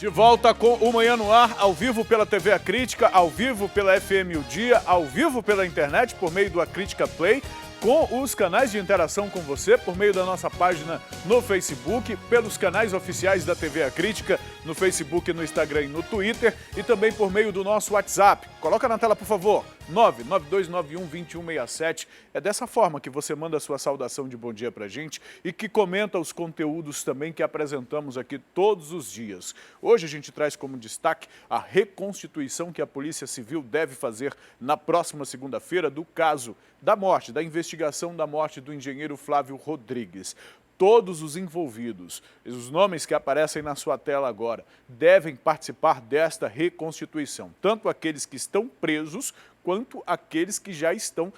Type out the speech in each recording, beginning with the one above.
De volta com o Manhã no Ar, ao vivo pela TV A Crítica, ao vivo pela FM O Dia, ao vivo pela internet por meio do A Crítica Play, com os canais de interação com você, por meio da nossa página no Facebook, pelos canais oficiais da TV A Crítica, no Facebook, no Instagram e no Twitter, e também por meio do nosso WhatsApp. Coloca na tela, por favor, 992912167. É dessa forma que você manda a sua saudação de bom dia pra gente e que comenta os conteúdos também que apresentamos aqui todos os dias. Hoje a gente traz como destaque a reconstituição que a Polícia Civil deve fazer na próxima segunda-feira do caso da morte, da investigação da morte do engenheiro Flávio Rodrigues. Todos os envolvidos, os nomes que aparecem na sua tela agora, devem participar desta reconstituição. Tanto aqueles que estão presos, quanto aqueles que já estão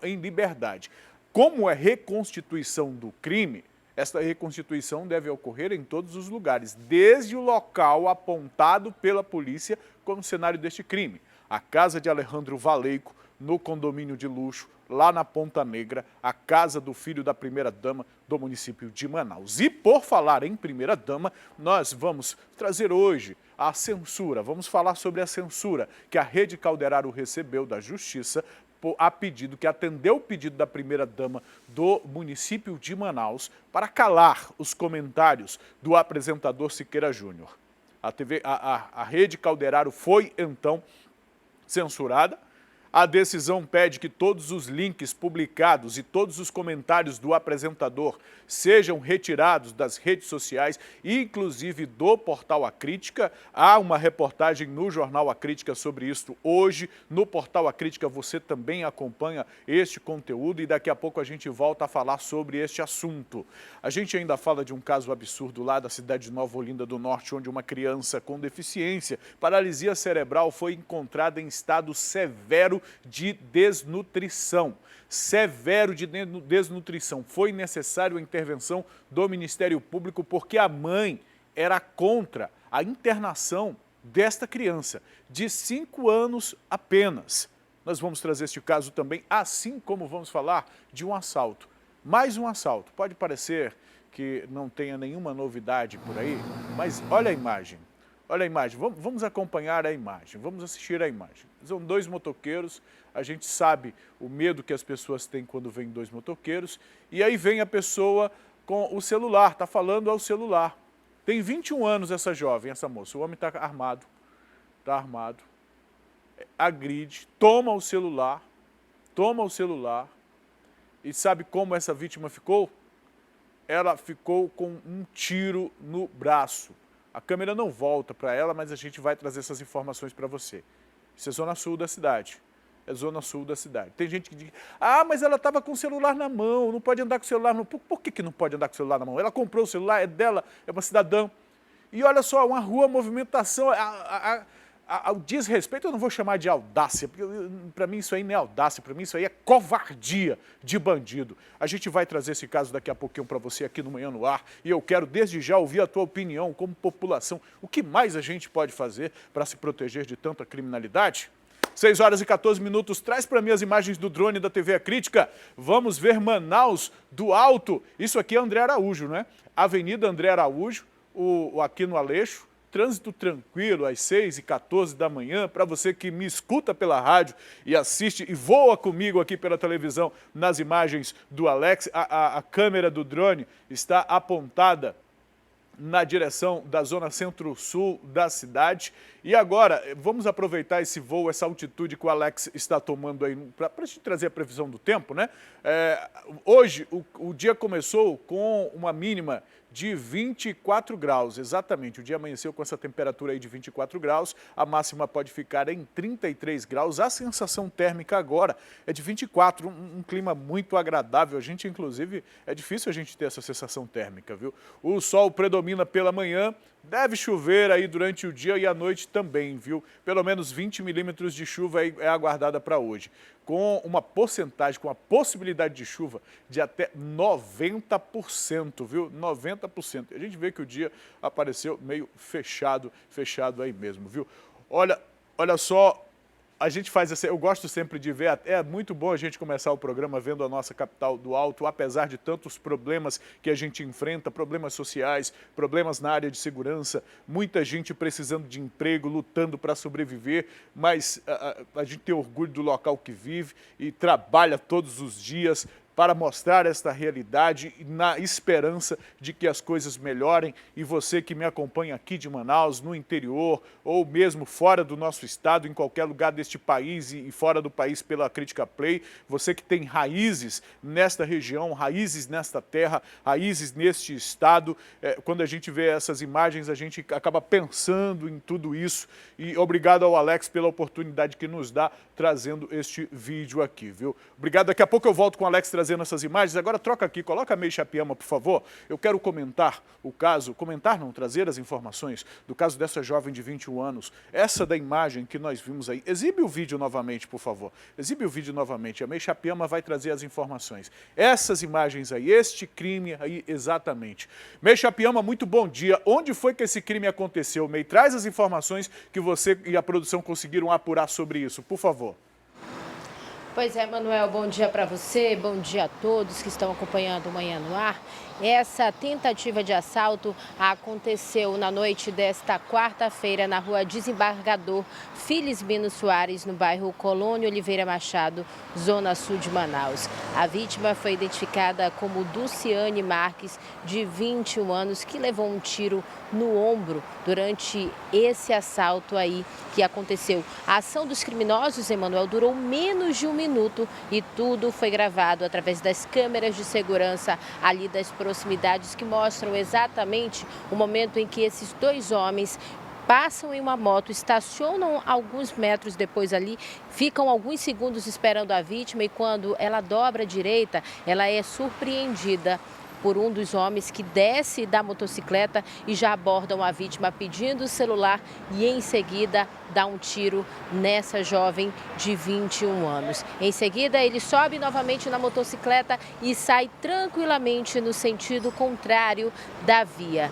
em liberdade. Como é reconstituição do crime, esta reconstituição deve ocorrer em todos os lugares, desde o local apontado pela polícia como cenário deste crime. A casa de Alejandro Valeico, no condomínio de luxo, lá na Ponta Negra, a casa do filho da primeira-dama do município de Manaus. E por falar em primeira-dama, nós vamos trazer hoje a censura, vamos falar sobre a censura que a Rede Calderaro recebeu da Justiça a pedido, que atendeu o pedido da primeira-dama do município de Manaus para calar os comentários do apresentador Siqueira Júnior. A Rede Calderaro foi, então, censurada. A decisão pede que todos os links publicados e todos os comentários do apresentador sejam retirados das redes sociais, inclusive do portal A Crítica. Há uma reportagem no jornal A Crítica sobre isso hoje. No portal A Crítica você também acompanha este conteúdo e daqui a pouco a gente volta a falar sobre este assunto. A gente ainda fala de um caso absurdo lá da cidade de Nova Olinda do Norte, onde uma criança com deficiência, paralisia cerebral, foi encontrada em estado severo de desnutrição. Severo de desnutrição. Foi necessário a intervenção do Ministério Público porque a mãe era contra a internação desta criança, de 5 anos apenas. Nós vamos trazer este caso também, assim como vamos falar de um assalto. Mais um assalto. Pode parecer que não tenha nenhuma novidade por aí, mas olha a imagem. Olha a imagem, vamos acompanhar a imagem, vamos assistir a imagem. São 2 motoqueiros, a gente sabe o medo que as pessoas têm quando vem 2 motoqueiros, e aí vem a pessoa com o celular, está falando ao celular. Tem 21 anos essa jovem, essa moça, o homem está armado, agride, toma o celular, e sabe como essa vítima ficou? Ela ficou com um tiro no braço. A câmera não volta para ela, mas a gente vai trazer essas informações para você. Isso é zona sul da cidade. É zona sul da cidade. Tem gente que diz, mas ela estava com o celular na mão, não pode andar com o celular na mão. Por que não pode andar com o celular na mão? Ela comprou o celular, é dela, é uma cidadã. E olha só, uma rua, movimentação, ao desrespeito, eu não vou chamar de audácia, porque para mim isso aí não é audácia, para mim isso aí é covardia de bandido. A gente vai trazer esse caso daqui a pouquinho para você aqui no Manhã no Ar, e eu quero desde já ouvir a tua opinião como população. O que mais a gente pode fazer para se proteger de tanta criminalidade? 6 horas e 14 minutos, traz para mim as imagens do drone da TV A Crítica. Vamos ver Manaus do alto. Isso aqui é André Araújo, né? Avenida André Araújo, aqui no Aleixo. Trânsito tranquilo às 6h14 da manhã, para você que me escuta pela rádio e assiste e voa comigo aqui pela televisão nas imagens do Alex. A câmera do drone está apontada na direção da zona centro-sul da cidade. E agora, vamos aproveitar esse voo, essa altitude que o Alex está tomando aí, para a gente trazer a previsão do tempo, né? Hoje, o dia começou com uma mínima de 24 graus, exatamente. O dia amanheceu com essa temperatura aí de 24 graus, a máxima pode ficar em 33 graus. A sensação térmica agora é de 24, um clima muito agradável. A gente, inclusive, é difícil a gente ter essa sensação térmica, viu? O sol predomina pela manhã, deve chover aí durante o dia e a noite também, viu? Pelo menos 20 milímetros de chuva é aguardada para hoje, com uma porcentagem, com a possibilidade de chuva de até 90%, viu? 90%. A gente vê que o dia apareceu meio fechado aí mesmo, viu? Olha só A gente faz assim, eu gosto sempre de ver, é muito bom a gente começar o programa vendo a nossa capital do alto, apesar de tantos problemas que a gente enfrenta, problemas sociais, problemas na área de segurança, muita gente precisando de emprego, lutando para sobreviver, mas a gente tem orgulho do local que vive e trabalha todos os dias para mostrar esta realidade na esperança de que as coisas melhorem. E você que me acompanha aqui de Manaus, no interior, ou mesmo fora do nosso estado, em qualquer lugar deste país e fora do país pela Crítica Play, você que tem raízes nesta região, raízes nesta terra, raízes neste estado, quando a gente vê essas imagens, a gente acaba pensando em tudo isso. E obrigado ao Alex pela oportunidade que nos dá trazendo este vídeo aqui, viu? Obrigado, daqui a pouco eu volto com o Alex trazendo essas imagens. Agora troca aqui, coloca a May Chapiama, por favor. Eu quero comentar o caso, trazer as informações do caso dessa jovem de 21 anos. Essa da imagem que nós vimos aí. Exibe o vídeo novamente, por favor. Exibe o vídeo novamente. A May Chapiama vai trazer as informações. Essas imagens aí, este crime aí exatamente. May Chapiama, muito bom dia. Onde foi que esse crime aconteceu, May? Traz as informações que você e a produção conseguiram apurar sobre isso, por favor. Pois é, Manuel, bom dia para você, bom dia a todos que estão acompanhando o Manhã no Ar. Essa tentativa de assalto aconteceu na noite desta quarta-feira na rua Desembargador Felisbino Soares, no bairro Colônia Oliveira Machado, zona sul de Manaus. A vítima foi identificada como Dulciane Marques, de 21 anos, que levou um tiro no ombro durante esse assalto aí que aconteceu. A ação dos criminosos, Emanuel, durou menos de um minuto e tudo foi gravado através das câmeras de segurança ali das proximidades, que mostram exatamente o momento em que esses dois homens passam em uma moto, estacionam alguns metros depois ali, ficam alguns segundos esperando a vítima e quando ela dobra à direita, ela é surpreendida por um dos homens que desce da motocicleta e já abordam a vítima pedindo o celular e em seguida dá um tiro nessa jovem de 21 anos. Em seguida ele sobe novamente na motocicleta e sai tranquilamente no sentido contrário da via.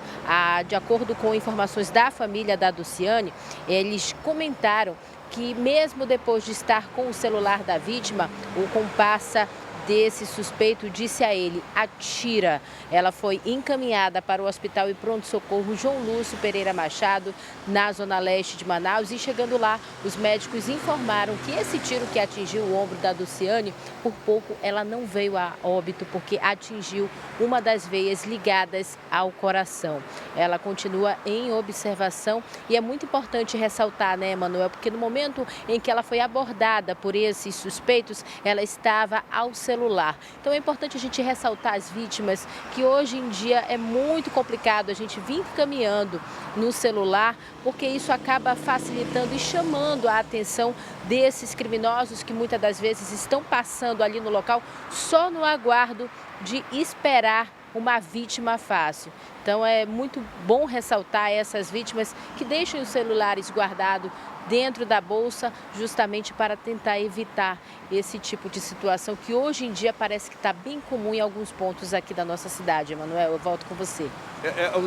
De acordo com informações da família da Dulciane, eles comentaram que mesmo depois de estar com o celular da vítima, o comparsa desse suspeito disse a ele: atira. Ela foi encaminhada para o Hospital e Pronto-Socorro João Lúcio Pereira Machado, na zona leste de Manaus, e chegando lá, os médicos informaram que esse tiro que atingiu o ombro da Dulciane, por pouco ela não veio a óbito, porque atingiu uma das veias ligadas ao coração. Ela continua em observação e é muito importante ressaltar, né, Manuel, porque no momento em que ela foi abordada por esses suspeitos, ela estava ao celular. Então é importante a gente ressaltar as vítimas, que hoje em dia é muito complicado a gente vir caminhando no celular, porque isso acaba facilitando e chamando a atenção desses criminosos que muitas das vezes estão passando ali no local só no aguardo de esperar uma vítima fácil. Então é muito bom ressaltar essas vítimas que deixam os celulares guardados dentro da bolsa, justamente para tentar evitar esse tipo de situação que hoje em dia parece que está bem comum em alguns pontos aqui da nossa cidade. Emanuel, eu volto com você.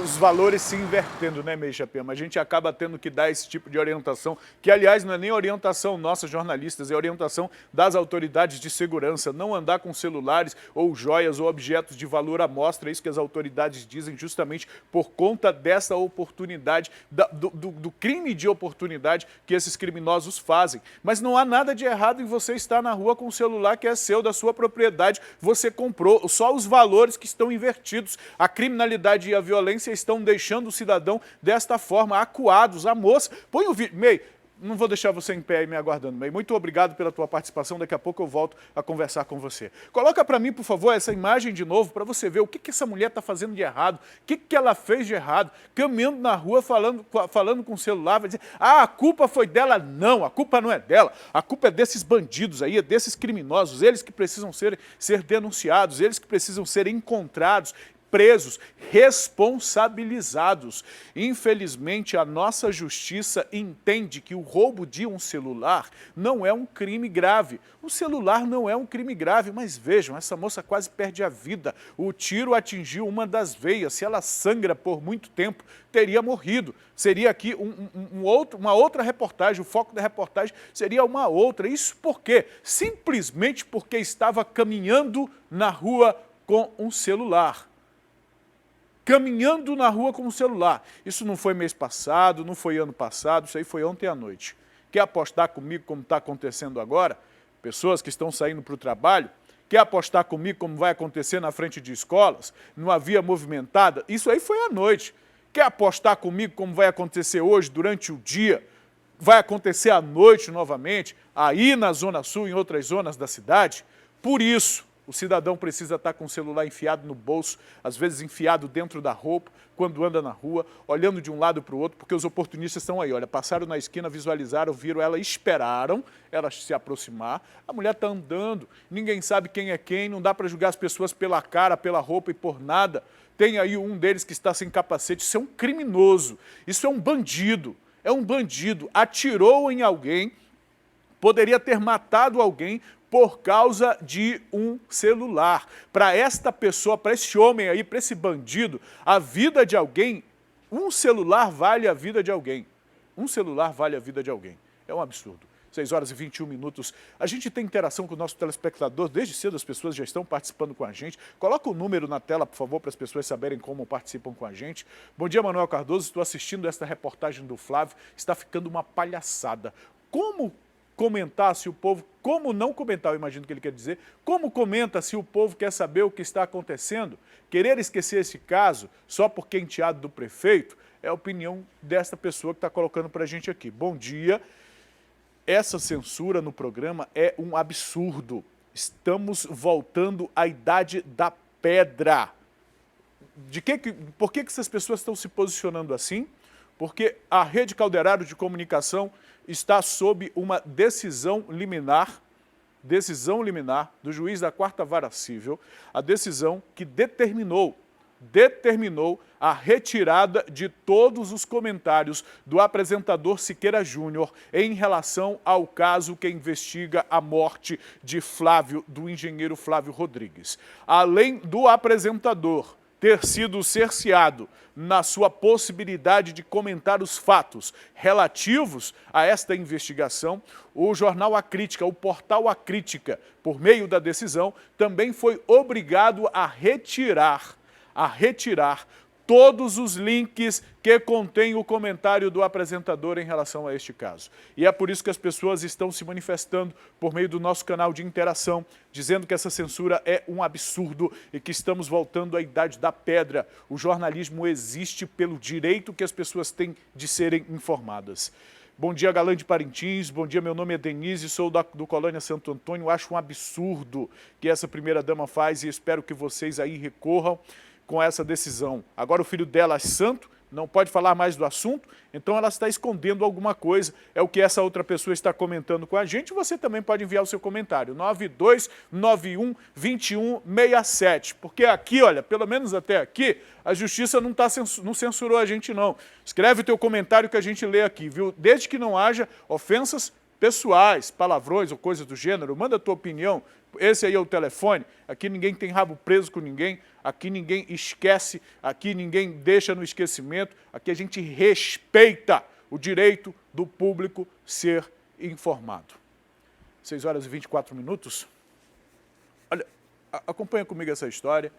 Os valores se invertendo, né, May Chapiama? A gente acaba tendo que dar esse tipo de orientação, que aliás não é nem orientação nossa, jornalistas, é orientação das autoridades de segurança, não andar com celulares ou joias ou objetos de valor à mostra, é isso que as autoridades dizem, justamente por conta dessa oportunidade, do crime de oportunidade que esses criminosos fazem. Mas não há nada de errado em você estar na rua com um celular que é seu, da sua propriedade, você comprou, só os valores que estão invertidos. A criminalidade e a violência estão deixando o cidadão desta forma, acuados. A moça, põe o vídeo, May, não vou deixar você em pé aí me aguardando, May. Muito obrigado pela tua participação, daqui a pouco eu volto a conversar com você. Coloca para mim, por favor, essa imagem de novo, para você ver o que essa mulher está fazendo de errado, o que ela fez de errado, caminhando na rua, falando com o celular, vai dizer, a culpa foi dela. Não, a culpa não é dela, a culpa é desses bandidos aí, é desses criminosos, eles que precisam ser denunciados, eles que precisam ser encontrados. presos, responsabilizados. Infelizmente, a nossa justiça entende que o roubo de um celular não é um crime grave. O celular não é um crime grave, mas vejam, essa moça quase perde a vida. O tiro atingiu uma das veias. Se ela sangra por muito tempo, teria morrido. Seria aqui uma outra reportagem, o foco da reportagem seria uma outra. Isso por quê? Simplesmente porque estava caminhando na rua com um celular. Caminhando na rua com um celular. Isso não foi mês passado, não foi ano passado, isso aí foi ontem à noite. Quer apostar comigo como está acontecendo agora? Pessoas que estão saindo para o trabalho, quer apostar comigo como vai acontecer na frente de escolas, numa via movimentada? Isso aí foi à noite. Quer apostar comigo como vai acontecer hoje, durante o dia? Vai acontecer à noite novamente, aí na Zona Sul e em outras zonas da cidade? Por isso, o cidadão precisa estar com o celular enfiado no bolso, às vezes enfiado dentro da roupa, quando anda na rua, olhando de um lado para o outro, porque os oportunistas estão aí, olha, passaram na esquina, visualizaram, viram ela, esperaram ela se aproximar, a mulher está andando, ninguém sabe quem é quem, não dá para julgar as pessoas pela cara, pela roupa e por nada. Tem aí um deles que está sem capacete, isso é um criminoso, isso é um bandido, atirou em alguém, poderia ter matado alguém por causa de um celular. Para esta pessoa, para esse homem aí, para esse bandido, a vida de alguém, um celular vale a vida de alguém. Um celular vale a vida de alguém. É um absurdo. 6 horas e 21 minutos. A gente tem interação com o nosso telespectador. Desde cedo as pessoas já estão participando com a gente. Coloca o número na tela, por favor, para as pessoas saberem como participam com a gente. Bom dia, Manuel Cardoso. Estou assistindo esta reportagem do Flávio. Está ficando uma palhaçada. Como comentar se o povo, como não comentar, eu imagino que ele quer dizer, como comenta se o povo quer saber o que está acontecendo? Querer esquecer esse caso só porque é enteado do prefeito é a opinião desta pessoa que está colocando para a gente aqui. Bom dia, essa censura no programa é um absurdo. Estamos voltando à idade da pedra. Por que essas pessoas estão se posicionando assim? Porque a Rede Calderaro de Comunicação está sob uma decisão liminar do juiz da 4ª Vara Civil, a decisão que determinou a retirada de todos os comentários do apresentador Siqueira Júnior em relação ao caso que investiga a morte de Flávio, do engenheiro Flávio Rodrigues. Além do apresentador ter sido cerceado na sua possibilidade de comentar os fatos relativos a esta investigação, o jornal A Crítica, o portal A Crítica, por meio da decisão, também foi obrigado a retirar todos os links que contêm o comentário do apresentador em relação a este caso. E é por isso que as pessoas estão se manifestando por meio do nosso canal de interação, dizendo que essa censura é um absurdo e que estamos voltando à idade da pedra. O jornalismo existe pelo direito que as pessoas têm de serem informadas. Bom dia, Galã de Parintins. Bom dia, meu nome é Denise, sou do Colônia Santo Antônio. Acho um absurdo que essa primeira-dama faz e espero que vocês aí recorram com essa decisão. Agora o filho dela é santo, não pode falar mais do assunto, então ela está escondendo alguma coisa. É o que essa outra pessoa está comentando com a gente. Você também pode enviar o seu comentário, 92912167. Porque aqui, olha, pelo menos até aqui, a justiça não censurou a gente, não. Escreve o teu comentário que a gente lê aqui, viu? Desde que não haja ofensas pessoais, palavrões ou coisas do gênero, manda a tua opinião. Esse aí é o telefone. Aqui ninguém tem rabo preso com ninguém, aqui ninguém esquece, aqui ninguém deixa no esquecimento, aqui a gente respeita o direito do público ser informado. 6 horas e 24 minutos. Olha, acompanha comigo essa história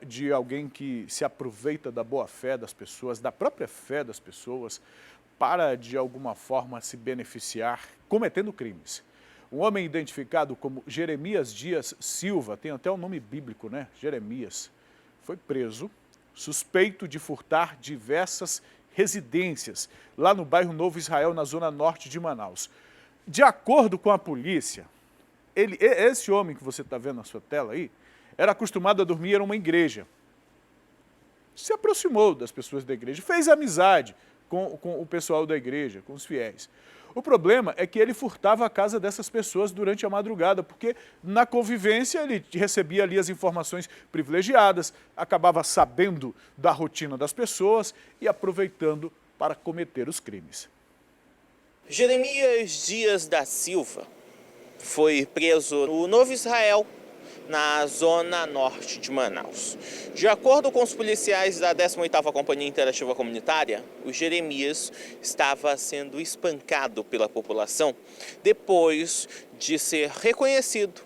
de alguém que se aproveita da boa fé das pessoas, da própria fé das pessoas, para de alguma forma se beneficiar, cometendo crimes. Um homem identificado como Jeremias Dias Silva, tem até um nome bíblico, né? Jeremias, foi preso, suspeito de furtar diversas residências lá no bairro Novo Israel, na zona norte de Manaus. De acordo com a polícia, esse homem que você está vendo na sua tela aí, era acostumado a dormir em uma igreja. Se aproximou das pessoas da igreja, fez amizade com o pessoal da igreja, com os fiéis. O problema é que ele furtava a casa dessas pessoas durante a madrugada, porque na convivência ele recebia ali as informações privilegiadas, acabava sabendo da rotina das pessoas e aproveitando para cometer os crimes. Jeremias Dias da Silva foi preso no Novo Israel, na zona norte de Manaus. De acordo com os policiais da 18ª Companhia Interativa Comunitária, o Jeremias estava sendo espancado pela população depois de ser reconhecido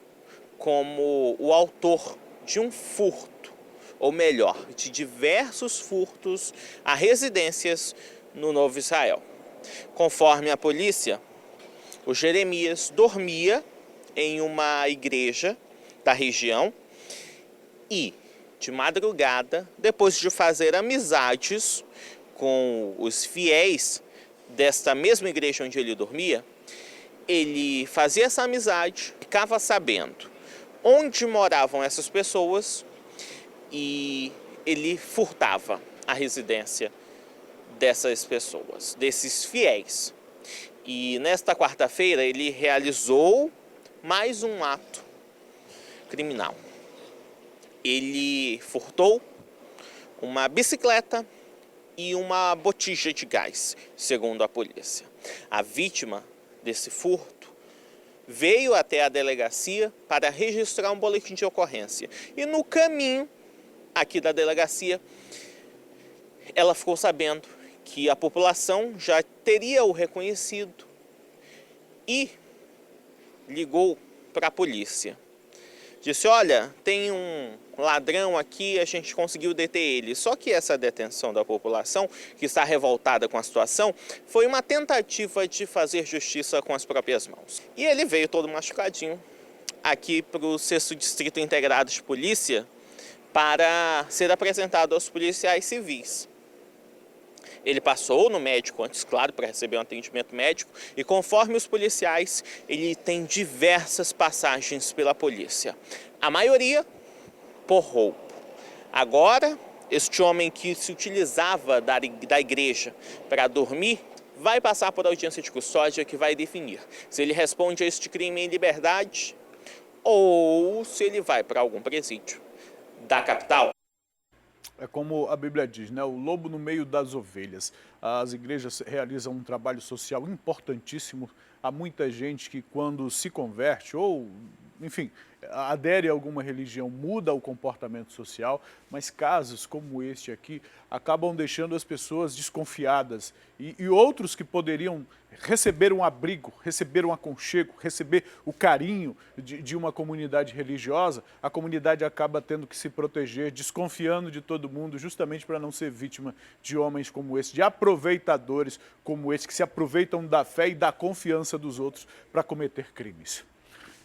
como o autor de um furto, ou melhor, de diversos furtos a residências no Novo Israel. Conforme a polícia, o Jeremias dormia em uma igreja da região e, de madrugada, depois de fazer amizades com os fiéis desta mesma igreja onde ele dormia, ele fazia essa amizade, ficava sabendo onde moravam essas pessoas e ele furtava a residência dessas pessoas, desses fiéis. E nesta quarta-feira ele realizou mais um ato criminal. Ele furtou uma bicicleta e uma botija de gás, segundo a polícia. A vítima desse furto veio até a delegacia para registrar um boletim de ocorrência. E no caminho aqui da delegacia, ela ficou sabendo que a população já teria o reconhecido e ligou para a polícia. Disse, olha, tem um ladrão aqui, a gente conseguiu deter ele. Só que essa detenção da população, que está revoltada com a situação, foi uma tentativa de fazer justiça com as próprias mãos. E ele veio todo machucadinho aqui para o 6º Distrito Integrado de Polícia para ser apresentado aos policiais civis. Ele passou no médico antes, claro, para receber um atendimento médico, e conforme os policiais, ele tem diversas passagens pela polícia. A maioria por roubo. Agora, este homem que se utilizava da igreja para dormir, vai passar por audiência de custódia que vai definir se ele responde a este crime em liberdade ou se ele vai para algum presídio da capital. É como a Bíblia diz, né? O lobo no meio das ovelhas. As igrejas realizam um trabalho social importantíssimo. Há muita gente que quando se converte ou, enfim, adere a alguma religião, muda o comportamento social, mas casos como este aqui acabam deixando as pessoas desconfiadas e outros que poderiam receber um abrigo, receber um aconchego, receber o carinho de uma comunidade religiosa, a comunidade acaba tendo que se proteger, desconfiando de todo mundo, justamente para não ser vítima de homens como esse, de aproveitadores como esse, que se aproveitam da fé e da confiança dos outros para cometer crimes.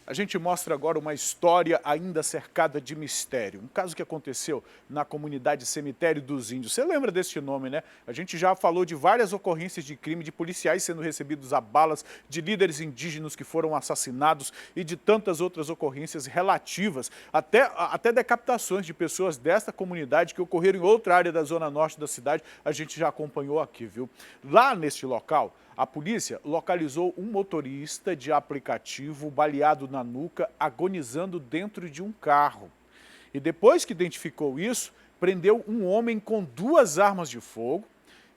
A gente mostra agora uma história ainda cercada de mistério. Um caso que aconteceu na comunidade Cemitério dos Índios. Você lembra deste nome, né? A gente já falou de várias ocorrências de crime, de policiais sendo recebidos a balas, de líderes indígenas que foram assassinados e de tantas outras ocorrências relativas, até decapitações de pessoas desta comunidade que ocorreram em outra área da zona norte da cidade. A gente já acompanhou aqui, viu? Lá neste local, a polícia localizou um motorista de aplicativo baleado na nuca, agonizando dentro de um carro. E depois que identificou isso, prendeu um homem com 2 armas de fogo.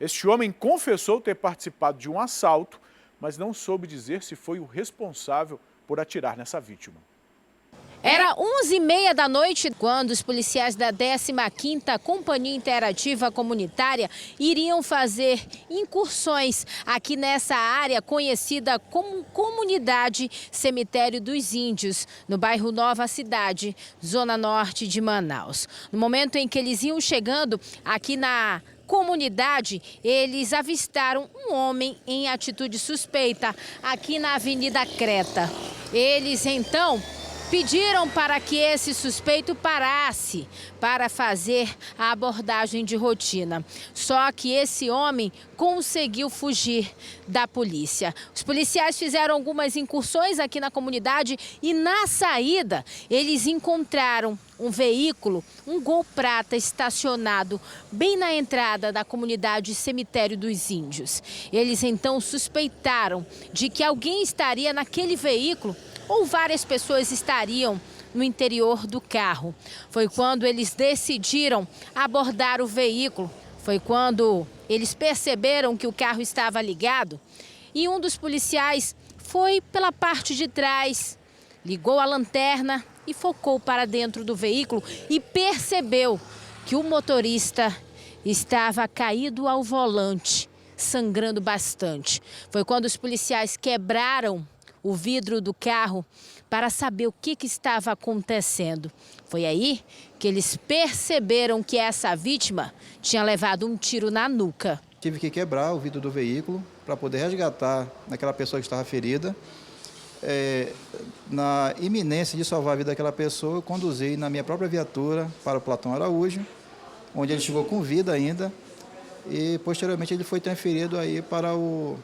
Este homem confessou ter participado de um assalto, mas não soube dizer se foi o responsável por atirar nessa vítima. Era 11h30 da noite quando os policiais da 15ª Companhia Interativa Comunitária iriam fazer incursões aqui nessa área conhecida como Comunidade Cemitério dos Índios, no bairro Nova Cidade, zona norte de Manaus. No momento em que eles iam chegando aqui na comunidade, eles avistaram um homem em atitude suspeita aqui na Avenida Creta. Eles então Pediram para que esse suspeito parasse para fazer a abordagem de rotina. Só que esse homem conseguiu fugir da polícia. Os policiais fizeram algumas incursões aqui na comunidade e na saída eles encontraram um veículo, um Gol Prata, estacionado bem na entrada da comunidade Cemitério dos Índios. Eles então suspeitaram de que alguém estaria naquele veículo ou várias pessoas estariam no interior do carro. Foi quando eles decidiram abordar o veículo, foi quando eles perceberam que o carro estava ligado e um dos policiais foi pela parte de trás, ligou a lanterna e focou para dentro do veículo e percebeu que o motorista estava caído ao volante, sangrando bastante. Foi quando os policiais quebraram o vidro do carro para saber o que estava acontecendo. Foi aí que eles perceberam que essa vítima tinha levado um tiro na nuca. Tive que quebrar o vidro do veículo para poder resgatar aquela pessoa que estava ferida. Na iminência de salvar a vida daquela pessoa, eu conduzi na minha própria viatura para o Platão Araújo, onde ele chegou com vida ainda, e posteriormente ele foi transferido aí para o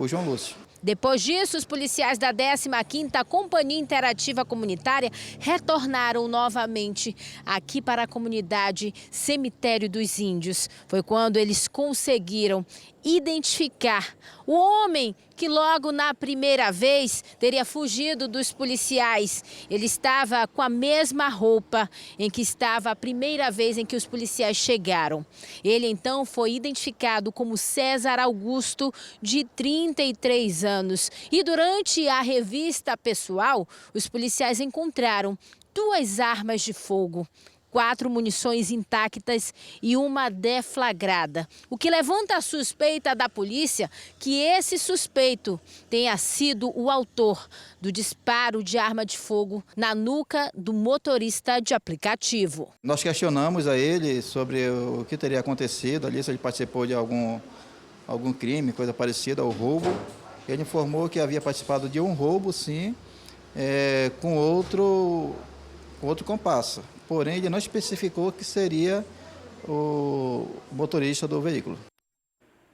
João Lúcio. Depois disso, os policiais da 15ª Companhia Interativa Comunitária retornaram novamente aqui para a comunidade Cemitério dos Índios. Foi quando eles conseguiram identificar o homem que logo na primeira vez teria fugido dos policiais. Ele estava com a mesma roupa em que estava a primeira vez em que os policiais chegaram. Ele então foi identificado como César Augusto, de 33 anos. E durante a revista pessoal, os policiais encontraram 2 armas de fogo, 4 munições intactas e uma deflagrada. O que levanta a suspeita da polícia que esse suspeito tenha sido o autor do disparo de arma de fogo na nuca do motorista de aplicativo. Nós questionamos a ele sobre o que teria acontecido ali, se ele participou de algum crime, coisa parecida ao roubo. Ele informou que havia participado de um roubo, sim, com outro comparsa. Porém, ele não especificou que seria o motorista do veículo.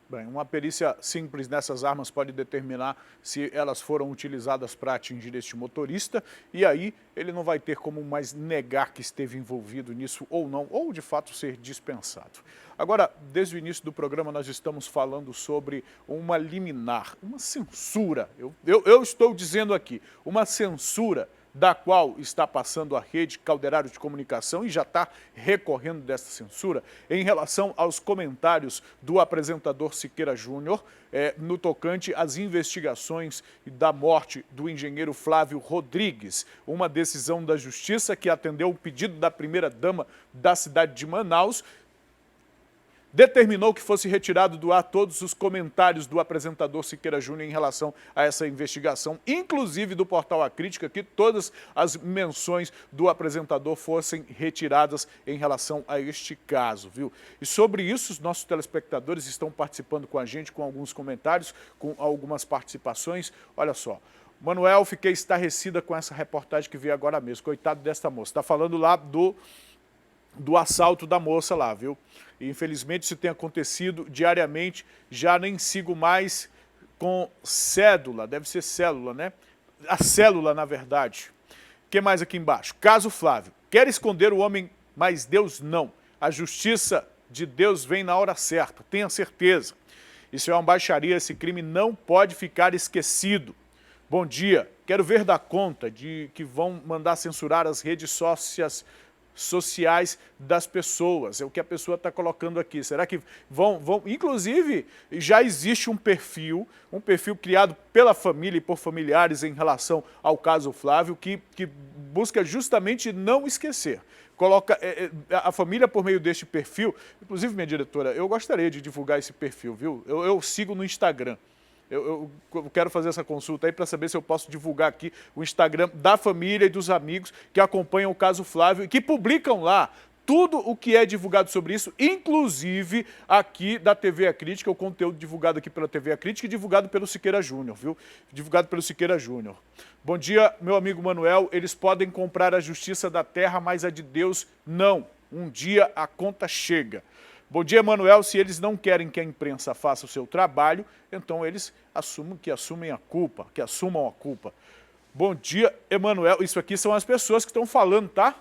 Bem, uma perícia simples nessas armas pode determinar se elas foram utilizadas para atingir este motorista e aí ele não vai ter como mais negar que esteve envolvido nisso ou não, ou de fato ser dispensado. Agora, desde o início do programa nós estamos falando sobre uma liminar, uma censura, eu estou dizendo aqui, uma censura da qual está passando a rede Calderário de Comunicação e já está recorrendo dessa censura em relação aos comentários do apresentador Siqueira Júnior no tocante às investigações da morte do engenheiro Flávio Rodrigues. Uma decisão da Justiça que atendeu o pedido da primeira-dama da cidade de Manaus, determinou que fosse retirado do ar todos os comentários do apresentador Siqueira Júnior em relação a essa investigação, inclusive do portal A Crítica, que todas as menções do apresentador fossem retiradas em relação a este caso, viu? E sobre isso, os nossos telespectadores estão participando com a gente, com alguns comentários, com algumas participações. Olha só. Manuel, fiquei estarrecida com essa reportagem que veio agora mesmo. Coitado desta moça. Está falando lá do assalto da moça lá, viu? E, infelizmente isso tem acontecido diariamente, já nem sigo mais com cédula, deve ser célula, né? A célula, na verdade. O que mais aqui embaixo? Caso Flávio, quer esconder o homem, mas Deus não. A justiça de Deus vem na hora certa, tenha certeza. Isso é uma baixaria, esse crime não pode ficar esquecido. Bom dia, quero ver dar conta de que vão mandar censurar as redes sociais das pessoas, é o que a pessoa está colocando aqui. Será que vão... Inclusive, já existe um perfil criado pela família e por familiares em relação ao caso Flávio, que busca justamente não esquecer. Coloca a família por meio deste perfil, inclusive, minha diretora, eu gostaria de divulgar esse perfil, viu? Eu sigo no Instagram. Eu quero fazer essa consulta aí para saber se eu posso divulgar aqui o Instagram da família e dos amigos que acompanham o caso Flávio e que publicam lá tudo o que é divulgado sobre isso, inclusive aqui da TV A Crítica, o conteúdo divulgado aqui pela TV A Crítica e divulgado pelo Siqueira Júnior, viu? Divulgado pelo Siqueira Júnior. Bom dia, meu amigo Manuel. Eles podem comprar a justiça da terra, mas a de Deus não. Um dia a conta chega. Bom dia, Manuel. Se eles não querem que a imprensa faça o seu trabalho, então eles assumam a culpa. Bom dia, Emanuel. Isso aqui são as pessoas que estão falando, tá?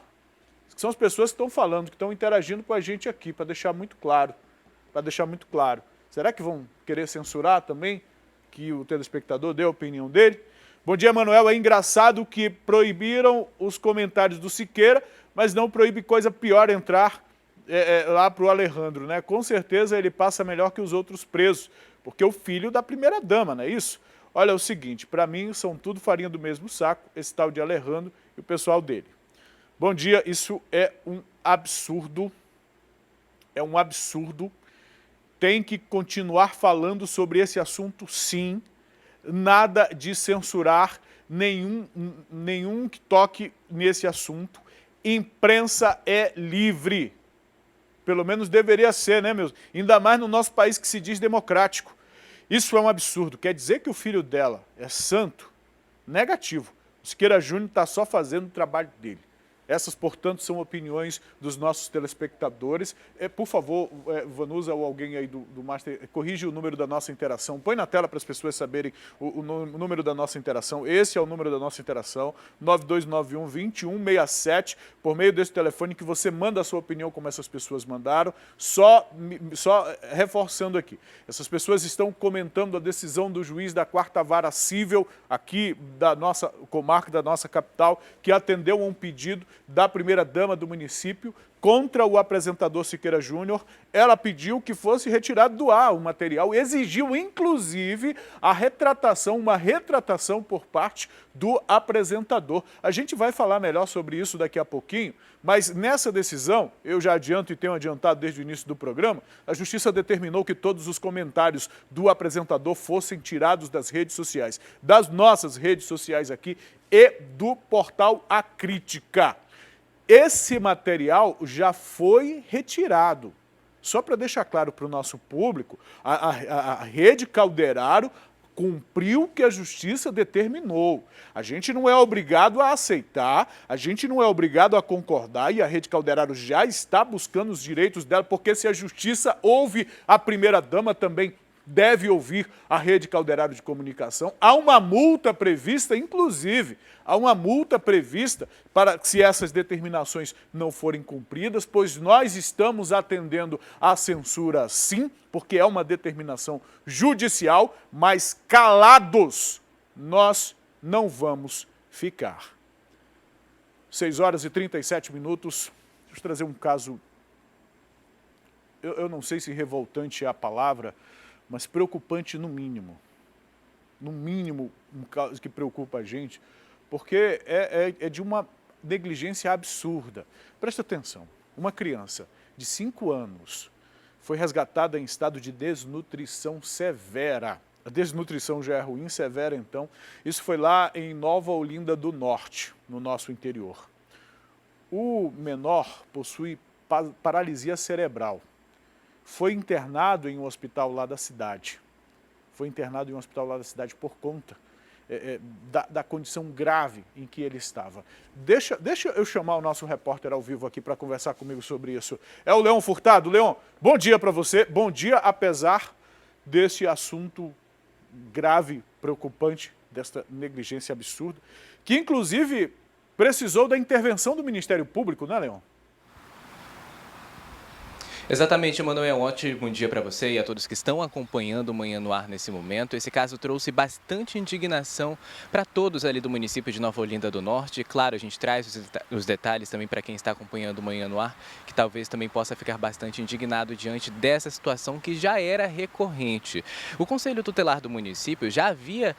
São as pessoas que estão falando, que estão interagindo com a gente aqui, para deixar muito claro. Será que vão querer censurar também que o telespectador dê a opinião dele? Bom dia, Manuel. É engraçado que proibiram os comentários do Siqueira, mas não proíbe coisa pior entrar lá para o Alejandro, né? Com certeza ele passa melhor que os outros presos, porque é o filho da primeira-dama, não é isso? Olha, é o seguinte, para mim são tudo farinha do mesmo saco, esse tal de Alejandro e o pessoal dele. Bom dia, isso é um absurdo, tem que continuar falando sobre esse assunto sim, nada de censurar nenhum que toque nesse assunto, imprensa é livre, pelo menos deveria ser, né, meus? Ainda mais no nosso país que se diz democrático. Isso é um absurdo, quer dizer que o filho dela é santo? Negativo, o Siqueira Júnior está só fazendo o trabalho dele. Essas, portanto, são opiniões dos nossos telespectadores. Por favor, Vanusa ou alguém aí do Master, corrige o número da nossa interação. Põe na tela para as pessoas saberem o número da nossa interação. Esse é o número da nossa interação, 9291-2167. Por meio desse telefone que você manda a sua opinião, como essas pessoas mandaram. Só reforçando aqui. Essas pessoas estão comentando a decisão do juiz da 4ª Vara Cível, aqui da nossa comarca, da nossa capital, que atendeu a um pedido da primeira-dama do município contra o apresentador Siqueira Júnior. Ela pediu que fosse retirado do ar o material, exigiu inclusive uma retratação por parte do apresentador. A gente vai falar melhor sobre isso daqui a pouquinho, mas nessa decisão, eu já adianto e tenho adiantado desde o início do programa, a Justiça determinou que todos os comentários do apresentador fossem tirados das redes sociais, das nossas redes sociais aqui e do portal A Crítica. Esse material já foi retirado. Só para deixar claro para o nosso público, a Rede Calderaro cumpriu o que a Justiça determinou. A gente não é obrigado a aceitar, a gente não é obrigado a concordar, e a Rede Calderaro já está buscando os direitos dela, porque se a Justiça ouve a primeira-dama, também deve ouvir a Rede Calderaro de Comunicação. Há uma multa prevista, inclusive, para se essas determinações não forem cumpridas, pois nós estamos atendendo à censura sim, porque é uma determinação judicial, mas calados nós não vamos ficar. 6h37. Deixa eu trazer um caso, eu não sei se revoltante é a palavra, mas preocupante no mínimo. No mínimo, um caso que preocupa a gente, porque é de uma negligência absurda. Presta atenção, uma criança de 5 anos foi resgatada em estado de desnutrição severa. A desnutrição já é ruim, severa então. Isso foi lá em Nova Olinda do Norte, no nosso interior. O menor possui paralisia cerebral. Foi internado em um hospital lá da cidade. Por conta da condição grave em que ele estava. Deixa eu chamar o nosso repórter ao vivo aqui para conversar comigo sobre isso. É o Leon Furtado. Leon, bom dia para você. Bom dia, apesar desse assunto grave, preocupante, desta negligência absurda, que inclusive precisou da intervenção do Ministério Público, né, Leon? Exatamente, Emanuel. Ótimo dia para você e a todos que estão acompanhando o Manhã no Ar nesse momento. Esse caso trouxe bastante indignação para todos ali do município de Nova Olinda do Norte. E, claro, a gente traz os detalhes também para quem está acompanhando o Manhã no Ar, que talvez também possa ficar bastante indignado diante dessa situação que já era recorrente. O Conselho Tutelar do município já havia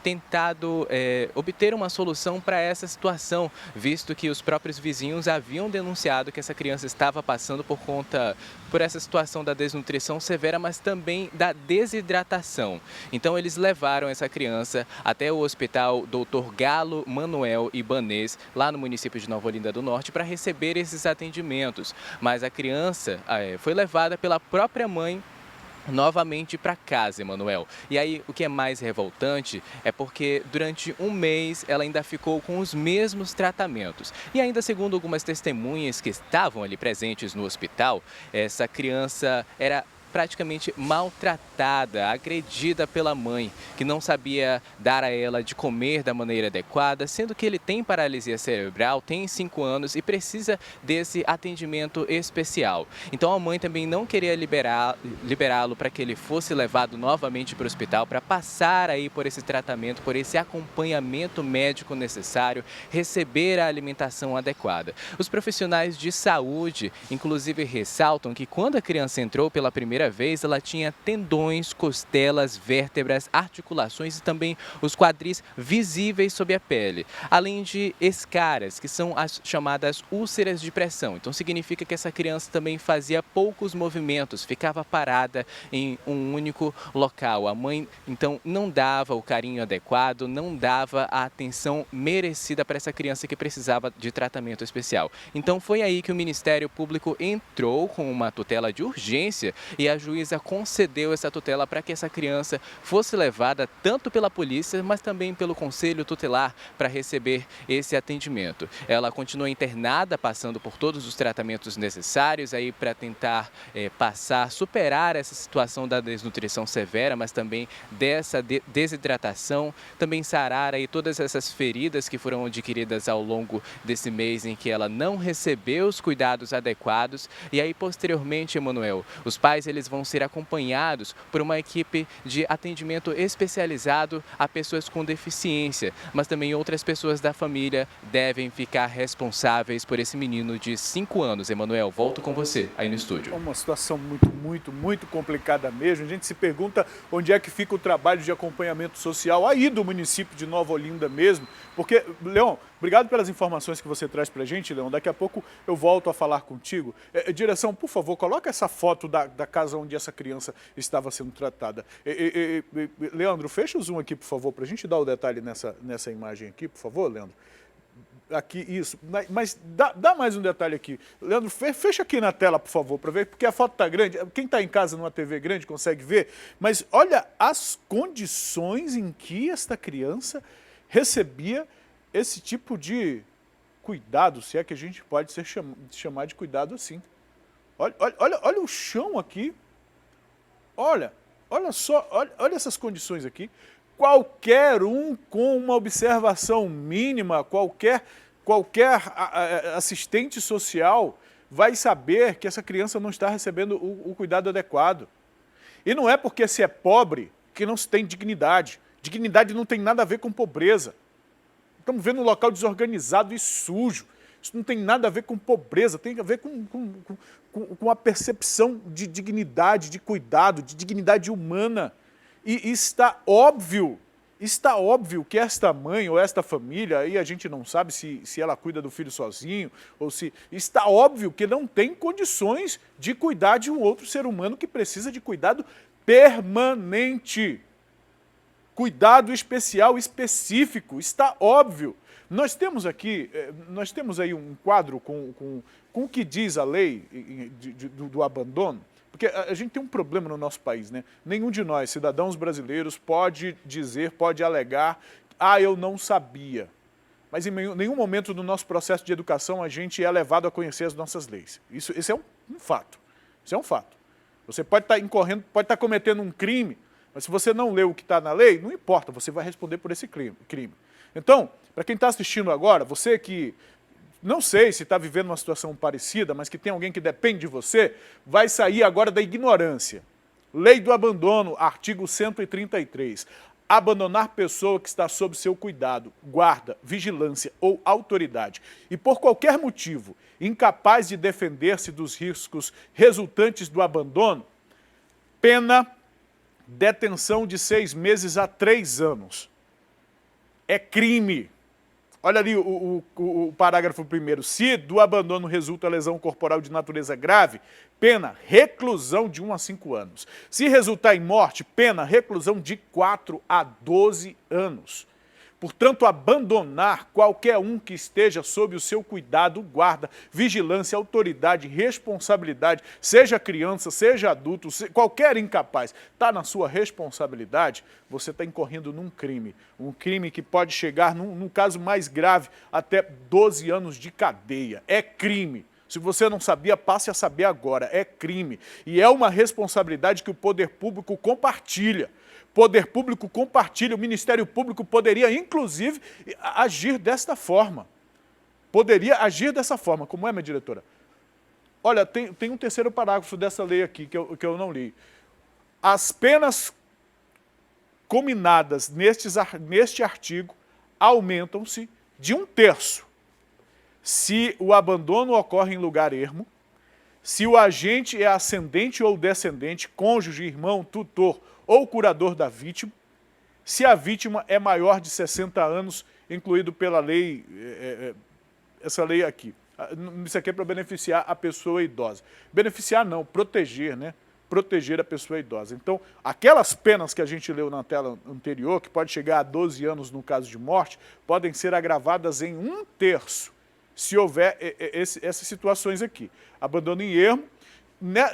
tentado obter uma solução para essa situação, visto que os próprios vizinhos haviam denunciado que essa criança estava passando por conta por essa situação da desnutrição severa, mas também da desidratação. Então eles levaram essa criança até o hospital Dr. Galo Manuel Ibanez, lá no município de Nova Olinda do Norte, para receber esses atendimentos. Mas a criança foi levada pela própria mãe novamente para casa, Emanuel. E aí, o que é mais revoltante é porque durante um mês ela ainda ficou com os mesmos tratamentos. E ainda segundo algumas testemunhas que estavam ali presentes no hospital, essa criança era praticamente maltratada, agredida pela mãe, que não sabia dar a ela de comer da maneira adequada, sendo que ele tem paralisia cerebral, tem 5 anos e precisa desse atendimento especial. Então a mãe também não queria liberá-lo para que ele fosse levado novamente para o hospital para passar aí por esse tratamento, por esse acompanhamento médico necessário, receber a alimentação adequada. Os profissionais de saúde, inclusive, ressaltam que quando a criança entrou pela primeira vez, ela tinha tendões, costelas, vértebras, articulações e também os quadris visíveis sob a pele, além de escaras, que são as chamadas úlceras de pressão. Então significa que essa criança também fazia poucos movimentos, ficava parada em um único local. A mãe então não dava o carinho adequado, não dava a atenção merecida para essa criança que precisava de tratamento especial. Então foi aí que o Ministério Público entrou com uma tutela de urgência e a juíza concedeu essa tutela para que essa criança fosse levada tanto pela polícia, mas também pelo Conselho Tutelar para receber esse atendimento. Ela continua internada, passando por todos os tratamentos necessários aí para tentar superar essa situação da desnutrição severa, mas também dessa desidratação, também sarar aí todas essas feridas que foram adquiridas ao longo desse mês em que ela não recebeu os cuidados adequados. E aí, posteriormente, Emanuel, os pais eles vão ser acompanhados por uma equipe de atendimento especializado a pessoas com deficiência, mas também outras pessoas da família devem ficar responsáveis por esse menino de 5 anos. Emanuel, volto com você aí no estúdio. É uma situação muito complicada mesmo. A gente se pergunta onde é que fica o trabalho de acompanhamento social aí do município de Nova Olinda mesmo, porque, Leon, obrigado pelas informações que você traz pra gente, Leon. Daqui a pouco eu volto a falar contigo. Direção, por favor, coloca essa foto da casa onde essa criança estava sendo tratada. Leandro, fecha o zoom aqui, por favor, pra gente dar o detalhe nessa imagem aqui, por favor, Leandro. Aqui, isso. Mas dá mais um detalhe aqui. Leandro, fecha aqui na tela, por favor, para ver, porque a foto está grande. Quem está em casa numa TV grande consegue ver. Mas olha as condições em que esta criança recebia esse tipo de cuidado, se é que a gente pode chamar de cuidado assim. Olha o chão aqui. Olha só, olha essas condições aqui. Qualquer um com uma observação mínima, qualquer assistente social vai saber que essa criança não está recebendo o cuidado adequado. E não é porque se é pobre que não se tem dignidade. Dignidade não tem nada a ver com pobreza. Estamos vendo um local desorganizado e sujo. Isso não tem nada a ver com pobreza, tem a ver com a percepção de dignidade, de cuidado, de dignidade humana. E está óbvio que esta mãe ou esta família, aí a gente não sabe se ela cuida do filho sozinho, ou se... Está óbvio que não tem condições de cuidar de um outro ser humano que precisa de cuidado permanente. Cuidado especial, específico, está óbvio. Nós temos aí um quadro com o que diz a lei do abandono. Porque a gente tem um problema no nosso país, né? Nenhum de nós, cidadãos brasileiros, pode alegar, eu não sabia. Mas em nenhum momento do nosso processo de educação a gente é levado a conhecer as nossas leis. Esse é um fato. Isso é um fato. Você pode estar incorrendo, pode estar cometendo um crime, mas se você não lê o que está na lei, não importa, você vai responder por esse crime. Então, para quem está assistindo agora, você que... não sei se está vivendo uma situação parecida, mas que tem alguém que depende de você, vai sair agora da ignorância. Lei do abandono, artigo 133. Abandonar pessoa que está sob seu cuidado, guarda, vigilância ou autoridade e por qualquer motivo incapaz de defender-se dos riscos resultantes do abandono, pena detenção de 6 meses a 3 anos. É crime. Olha ali o parágrafo 1º. Se do abandono resulta lesão corporal de natureza grave, pena reclusão de 1 a 5 anos. Se resultar em morte, pena reclusão de 4 a 12 anos. Portanto, abandonar qualquer um que esteja sob o seu cuidado, guarda, vigilância, autoridade, responsabilidade, seja criança, seja adulto, qualquer incapaz, está na sua responsabilidade, você está incorrendo num crime. Um crime que pode chegar, num caso mais grave, até 12 anos de cadeia. É crime. Se você não sabia, passe a saber agora. É crime. E é uma responsabilidade que o poder público compartilha. Poder público compartilha, o Ministério Público poderia, inclusive, agir desta forma. Poderia agir dessa forma. Como é, minha diretora? Olha, tem um 3º parágrafo dessa lei aqui que eu não li. As penas cominadas neste artigo aumentam-se de 1/3 se o abandono ocorre em lugar ermo, se o agente é ascendente ou descendente, cônjuge, irmão, tutor ou curador da vítima, se a vítima é maior de 60 anos, incluído pela lei, essa lei aqui. Isso aqui é para beneficiar a pessoa idosa. Beneficiar não, proteger, né? Proteger a pessoa idosa. Então, aquelas penas que a gente leu na tela anterior, que pode chegar a 12 anos no caso de morte, podem ser agravadas em 1/3, se houver essas situações aqui. Abandono em ermo.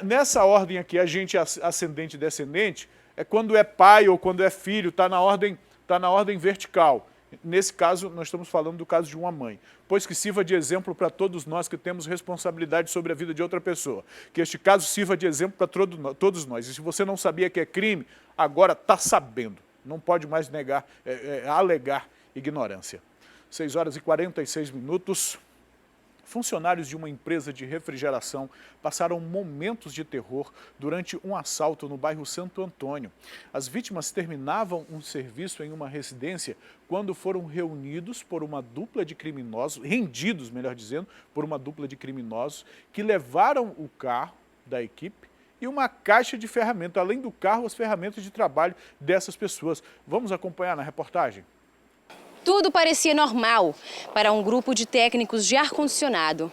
Nessa ordem aqui, agente ascendente e descendente, é quando é pai ou quando é filho, está na ordem vertical. Nesse caso, nós estamos falando do caso de uma mãe. Pois que sirva de exemplo para todos nós que temos responsabilidade sobre a vida de outra pessoa. Que este caso sirva de exemplo para todos nós. E se você não sabia que é crime, agora está sabendo. Não pode mais alegar ignorância. 6h46. Funcionários de uma empresa de refrigeração passaram momentos de terror durante um assalto no bairro Santo Antônio. As vítimas terminavam um serviço em uma residência quando foram rendidos por uma dupla de criminosos que levaram o carro da equipe e uma caixa de ferramentas, além do carro, as ferramentas de trabalho dessas pessoas. Vamos acompanhar na reportagem? Tudo parecia normal para um grupo de técnicos de ar-condicionado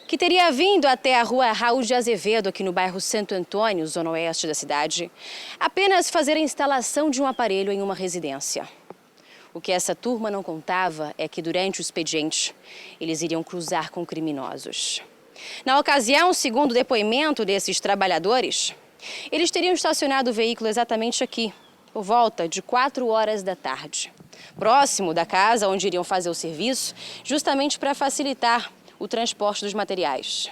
que teria vindo até a rua Raul de Azevedo, aqui no bairro Santo Antônio, zona oeste da cidade, apenas fazer a instalação de um aparelho em uma residência. O que essa turma não contava é que durante o expediente eles iriam cruzar com criminosos. Na ocasião, segundo o depoimento desses trabalhadores, eles teriam estacionado o veículo exatamente aqui, por volta de 4 horas da tarde. Próximo da casa onde iriam fazer o serviço, justamente para facilitar o transporte dos materiais.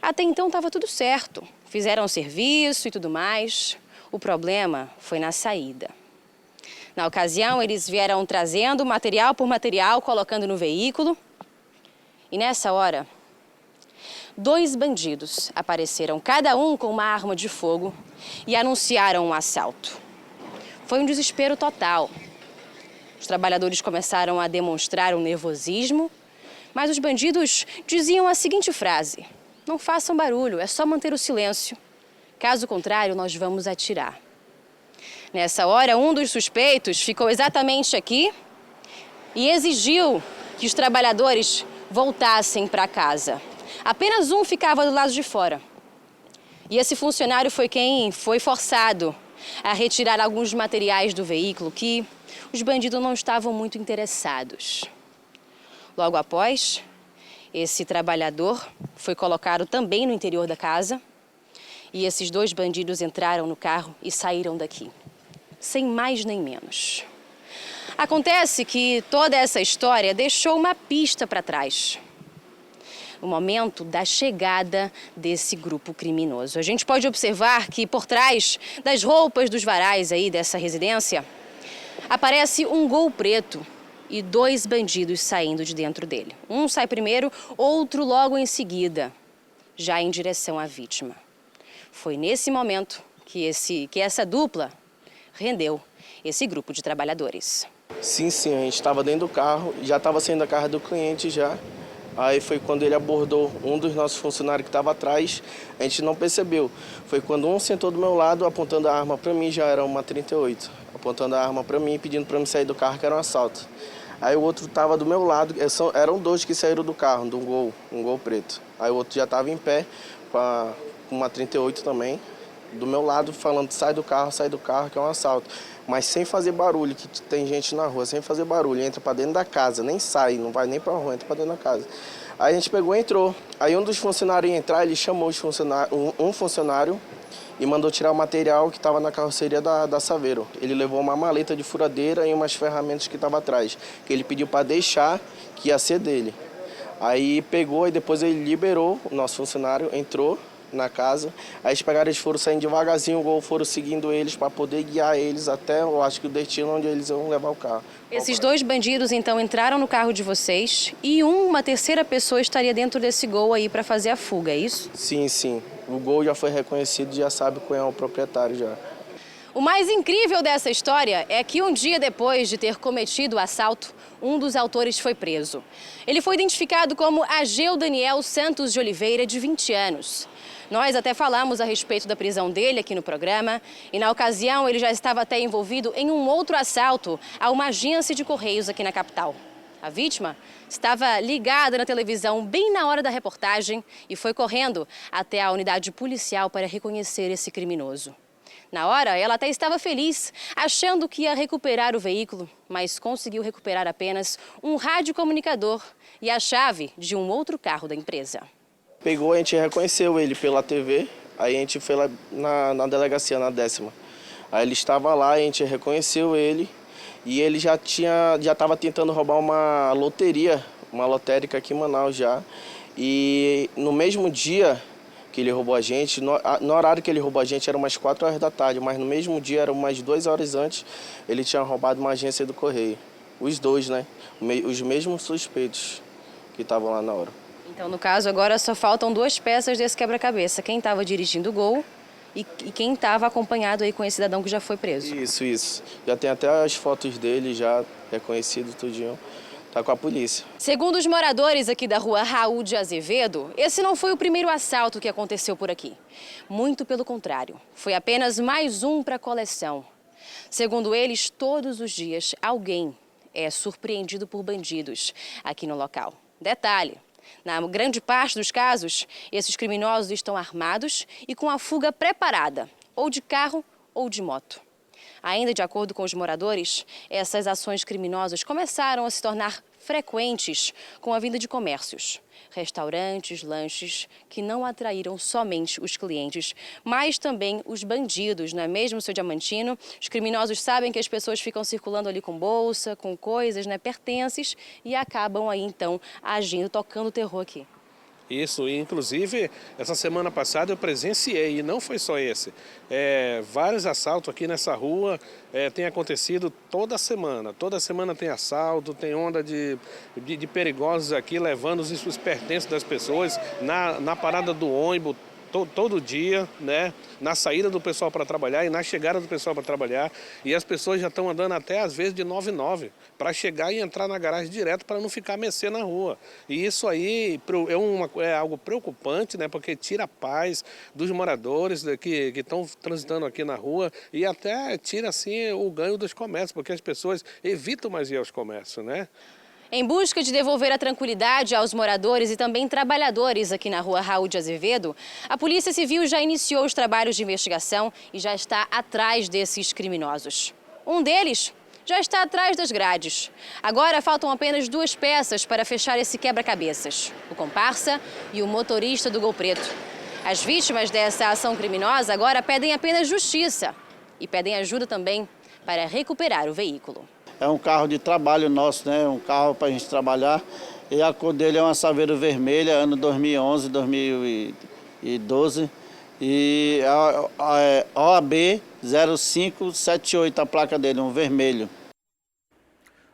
Até então estava tudo certo, fizeram o serviço e tudo mais. O problema foi na saída. Na ocasião, eles vieram trazendo material por material, colocando no veículo. E nessa hora, 2 bandidos apareceram, cada um com uma arma de fogo, e anunciaram um assalto. Foi um desespero total. Os trabalhadores começaram a demonstrar um nervosismo, mas os bandidos diziam a seguinte frase: não façam barulho, é só manter o silêncio. Caso contrário, nós vamos atirar. Nessa hora, um dos suspeitos ficou exatamente aqui e exigiu que os trabalhadores voltassem para casa. Apenas um ficava do lado de fora. E esse funcionário foi quem foi forçado a retirar alguns materiais do veículo que os bandidos não estavam muito interessados. Logo após, esse trabalhador foi colocado também no interior da casa e esses 2 bandidos entraram no carro e saíram daqui, sem mais nem menos. Acontece que toda essa história deixou uma pista para trás. O momento da chegada desse grupo criminoso. A gente pode observar que por trás das roupas dos varais aí dessa residência aparece um Gol preto e 2 bandidos saindo de dentro dele. Um sai primeiro, outro logo em seguida, já em direção à vítima. Foi nesse momento que essa dupla rendeu esse grupo de trabalhadores. Sim, a gente estava dentro do carro, já estava saindo da casa do cliente já. Aí foi quando ele abordou um dos nossos funcionários que estava atrás, a gente não percebeu. Foi quando um sentou do meu lado, apontando a arma para mim, já era uma 38, apontando a arma para mim, pedindo para eu sair do carro, que era um assalto. Aí o outro estava do meu lado, eram dois que saíram do carro, de um Gol preto. Aí o outro já estava em pé, com uma 38 também, do meu lado falando, sai do carro, que é um assalto. Mas sem fazer barulho, que tem gente na rua, sem fazer barulho, entra para dentro da casa, nem sai, não vai nem para a rua, entra para dentro da casa. Aí a gente pegou e entrou. Aí um dos funcionários ia entrar, ele chamou um funcionário e mandou tirar o material que estava na carroceria da Saveiro. Ele levou uma maleta de furadeira e umas ferramentas que estavam atrás, que ele pediu para deixar, que ia ser dele. Aí pegou e depois ele liberou, o nosso funcionário entrou na casa. Aí eles foram saindo devagarzinho, o Gol foram seguindo eles para poder guiar eles até, eu acho que o destino onde eles vão levar o carro. Esses dois bandidos, então, entraram no carro de vocês e uma terceira pessoa estaria dentro desse Gol aí para fazer a fuga, é isso? Sim, sim. O Gol já foi reconhecido, já sabe quem é o proprietário já. O mais incrível dessa história é que um dia depois de ter cometido o assalto, um dos autores foi preso. Ele foi identificado como Ageu Daniel Santos de Oliveira, de 20 anos. Nós até falamos a respeito da prisão dele aqui no programa e, na ocasião, ele já estava até envolvido em um outro assalto a uma agência de correios aqui na capital. A vítima estava ligada na televisão bem na hora da reportagem e foi correndo até a unidade policial para reconhecer esse criminoso. Na hora, ela até estava feliz, achando que ia recuperar o veículo, mas conseguiu recuperar apenas um radiocomunicador e a chave de um outro carro da empresa. Pegou, a gente reconheceu ele pela TV, aí a gente foi lá na delegacia, na 10ª. Aí ele estava lá, a gente reconheceu ele e ele já estava tentando roubar uma loteria, uma lotérica aqui em Manaus já. E no mesmo dia que ele roubou a gente, no horário que ele roubou a gente era umas 4 horas da tarde, mas no mesmo dia, era umas 2 horas antes, ele tinha roubado uma agência do Correio. Os dois, né? Os mesmos suspeitos que estavam lá na hora. Então, no caso, agora só faltam 2 peças desse quebra-cabeça. Quem estava dirigindo o Gol e quem estava acompanhado aí com esse cidadão que já foi preso. Isso. Já tem até as fotos dele, já reconhecido, tudinho. Tá com a polícia. Segundo os moradores aqui da rua Raul de Azevedo, esse não foi o primeiro assalto que aconteceu por aqui. Muito pelo contrário, foi apenas mais um para a coleção. Segundo eles, todos os dias alguém é surpreendido por bandidos aqui no local. Detalhe, na grande parte dos casos, esses criminosos estão armados e com a fuga preparada, ou de carro ou de moto. Ainda de acordo com os moradores, essas ações criminosas começaram a se tornar frequentes com a vinda de comércios, restaurantes, lanches, que não atraíram somente os clientes, mas também os bandidos, não é mesmo, seu Diamantino? Os criminosos sabem que as pessoas ficam circulando ali com bolsa, com coisas, né, pertences, e acabam aí, então, agindo, tocando terror aqui. Isso, e inclusive essa semana passada eu presenciei, e não foi só esse, vários assaltos aqui nessa rua tem acontecido toda semana tem assalto, tem onda de perigosos aqui levando os pertences das pessoas na parada do ônibus, todo dia, né? Na saída do pessoal para trabalhar e na chegada do pessoal para trabalhar. E as pessoas já estão andando até, às vezes, de 9 para chegar e entrar na garagem direto para não ficar mercê na rua. E isso aí é algo preocupante, né? Porque tira a paz dos moradores que estão transitando aqui na rua e até tira, assim, o ganho dos comércios, porque as pessoas evitam mais ir aos comércios, né? Em busca de devolver a tranquilidade aos moradores e também trabalhadores aqui na rua Raul de Azevedo, a Polícia Civil já iniciou os trabalhos de investigação e já está atrás desses criminosos. Um deles já está atrás das grades. Agora faltam apenas 2 peças para fechar esse quebra-cabeças: o comparsa e o motorista do Gol Preto. As vítimas dessa ação criminosa agora pedem apenas justiça e pedem ajuda também para recuperar o veículo. É um carro de trabalho nosso, né? Um carro para a gente trabalhar. E a cor dele é uma Saveiro vermelha, ano 2011, 2012. E é OAB 0578, a placa dele, um vermelho.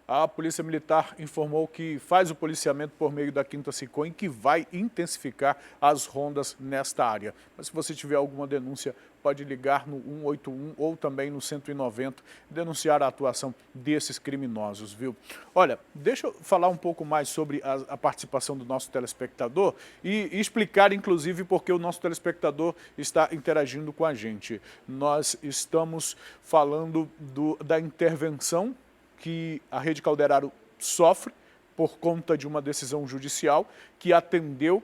A Polícia Militar informou que faz o policiamento por meio da 5ª SICOM e que vai intensificar as rondas nesta área. Mas se você tiver alguma denúncia, pode ligar no 181 ou também no 190 e denunciar a atuação desses criminosos, viu? Olha, deixa eu falar um pouco mais sobre a participação do nosso telespectador e explicar, inclusive, porque o nosso telespectador está interagindo com a gente. Nós estamos falando da intervenção que a Rede Calderaro sofre por conta de uma decisão judicial que atendeu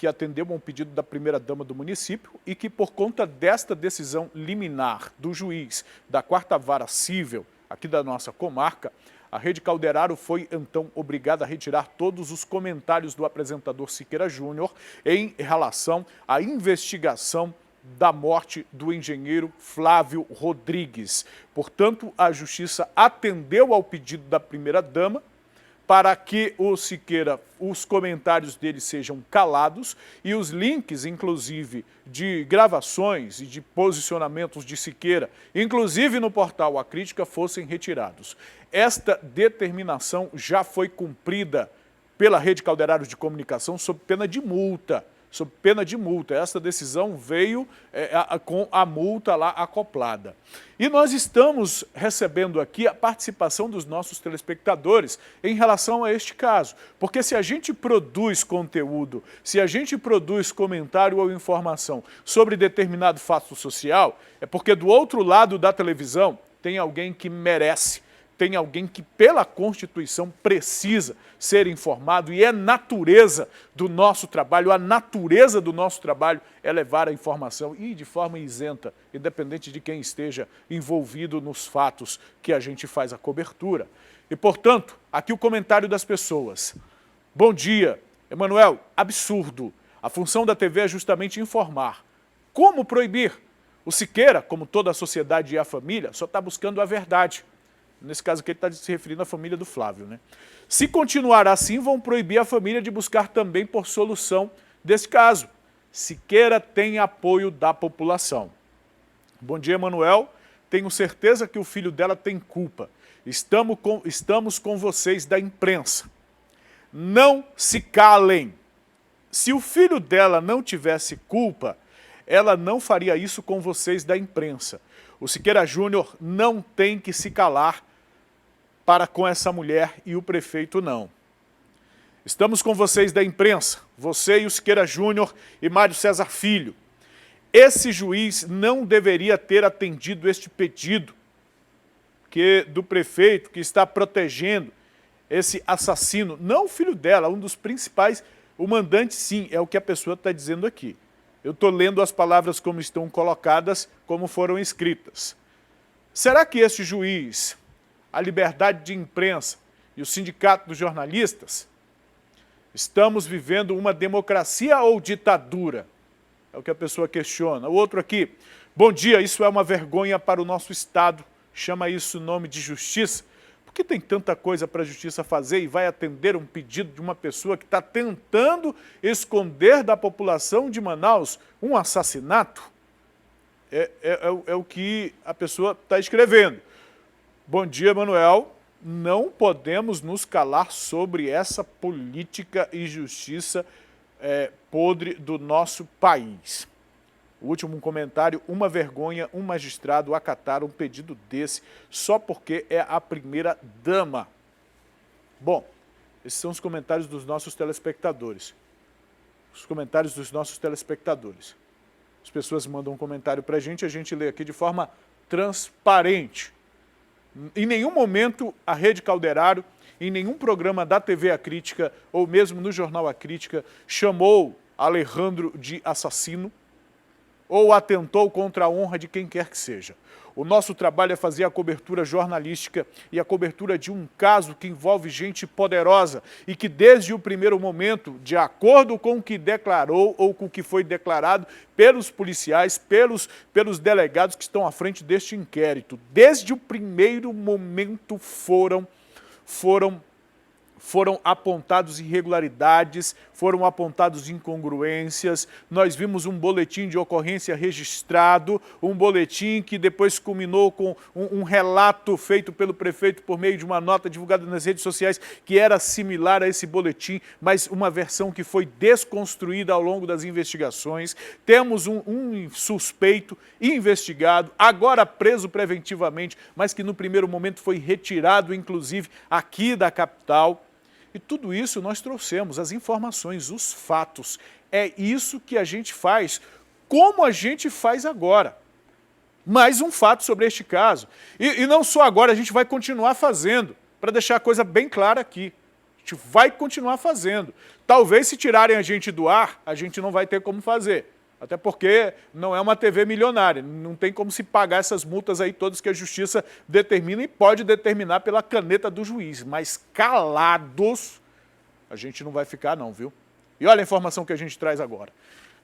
a um pedido da primeira-dama do município e que, por conta desta decisão liminar do juiz da 4ª Vara Cível aqui da nossa comarca, a Rede Calderaro foi, então, obrigada a retirar todos os comentários do apresentador Siqueira Júnior em relação à investigação da morte do engenheiro Flávio Rodrigues. Portanto, a Justiça atendeu ao pedido da primeira-dama para que o Siqueira, os comentários dele sejam calados e os links, inclusive, de gravações e de posicionamentos de Siqueira, inclusive no portal A Crítica, fossem retirados. Esta determinação já foi cumprida pela Rede Calderaro de Comunicação sob pena de multa. Sob pena de multa. Essa decisão veio com a multa lá acoplada. E nós estamos recebendo aqui a participação dos nossos telespectadores em relação a este caso. Porque se a gente produz conteúdo, se a gente produz comentário ou informação sobre determinado fato social, é porque do outro lado da televisão tem alguém que merece, tem alguém que, pela Constituição, precisa ser informado e é natureza do nosso trabalho, a natureza do nosso trabalho é levar a informação e de forma isenta, independente de quem esteja envolvido nos fatos que a gente faz a cobertura. E, portanto, aqui o comentário das pessoas. Bom dia, Emanuel, absurdo. A função da TV é justamente informar. Como proibir? O Siqueira, como toda a sociedade e a família, só está buscando a verdade. Nesse caso aqui ele está se referindo à família do Flávio, né? Se continuar assim, vão proibir a família de buscar também por solução desse caso. Siqueira tem apoio da população. Bom dia, Emanuel. Tenho certeza que o filho dela tem culpa. Estamos com vocês da imprensa. Não se calem. Se o filho dela não tivesse culpa, ela não faria isso com vocês da imprensa. O Siqueira Júnior não tem que se calar para com essa mulher e o prefeito não. Estamos com vocês da imprensa, você e o Siqueira Júnior e Mário César Filho. Esse juiz não deveria ter atendido este pedido do prefeito que está protegendo esse assassino, não o filho dela, um dos principais, o mandante sim, é o que a pessoa está dizendo aqui. Eu estou lendo as palavras como estão colocadas, como foram escritas. Será que este juiz, a liberdade de imprensa e o sindicato dos jornalistas, estamos vivendo uma democracia ou ditadura? É o que a pessoa questiona. O outro aqui, bom dia, isso é uma vergonha para o nosso Estado, chama isso nome de justiça. Por que tem tanta coisa para a justiça fazer e vai atender um pedido de uma pessoa que está tentando esconder da população de Manaus um assassinato? É o que a pessoa está escrevendo. Bom dia, Manuel. Não podemos nos calar sobre essa política e justiça podre do nosso país. O último comentário, uma vergonha, um magistrado acatar um pedido desse só porque é a primeira-dama. Bom, esses são os comentários dos nossos telespectadores. Os comentários dos nossos telespectadores. As pessoas mandam um comentário para a gente lê aqui de forma transparente. Em nenhum momento a Rede Calderaro, em nenhum programa da TV A Crítica, ou mesmo no jornal A Crítica, chamou Alejandro de assassino, ou atentou contra a honra de quem quer que seja. O nosso trabalho é fazer a cobertura jornalística e a cobertura de um caso que envolve gente poderosa e que desde o primeiro momento, de acordo com o que declarou ou com o que foi declarado pelos policiais, pelos delegados que estão à frente deste inquérito, desde o primeiro momento foram apontados irregularidades, foram apontados incongruências, nós vimos um boletim de ocorrência registrado, um boletim que depois culminou com um relato feito pelo prefeito por meio de uma nota divulgada nas redes sociais que era similar a esse boletim, mas uma versão que foi desconstruída ao longo das investigações. Temos um suspeito investigado, agora preso preventivamente, mas que no primeiro momento foi retirado, inclusive, aqui da capital. E tudo isso nós trouxemos, as informações, os fatos. É isso que a gente faz, como a gente faz agora. Mais um fato sobre este caso. E não só agora, a gente vai continuar fazendo. para deixar a coisa bem clara aqui. A gente vai continuar fazendo. Talvez se tirarem a gente do ar, a gente não vai ter como fazer. Até porque não é uma TV milionária, não tem como se pagar essas multas aí todas que a justiça determina e pode determinar pela caneta do juiz. Mas calados, a gente não vai ficar não, viu? E olha a informação que a gente traz agora.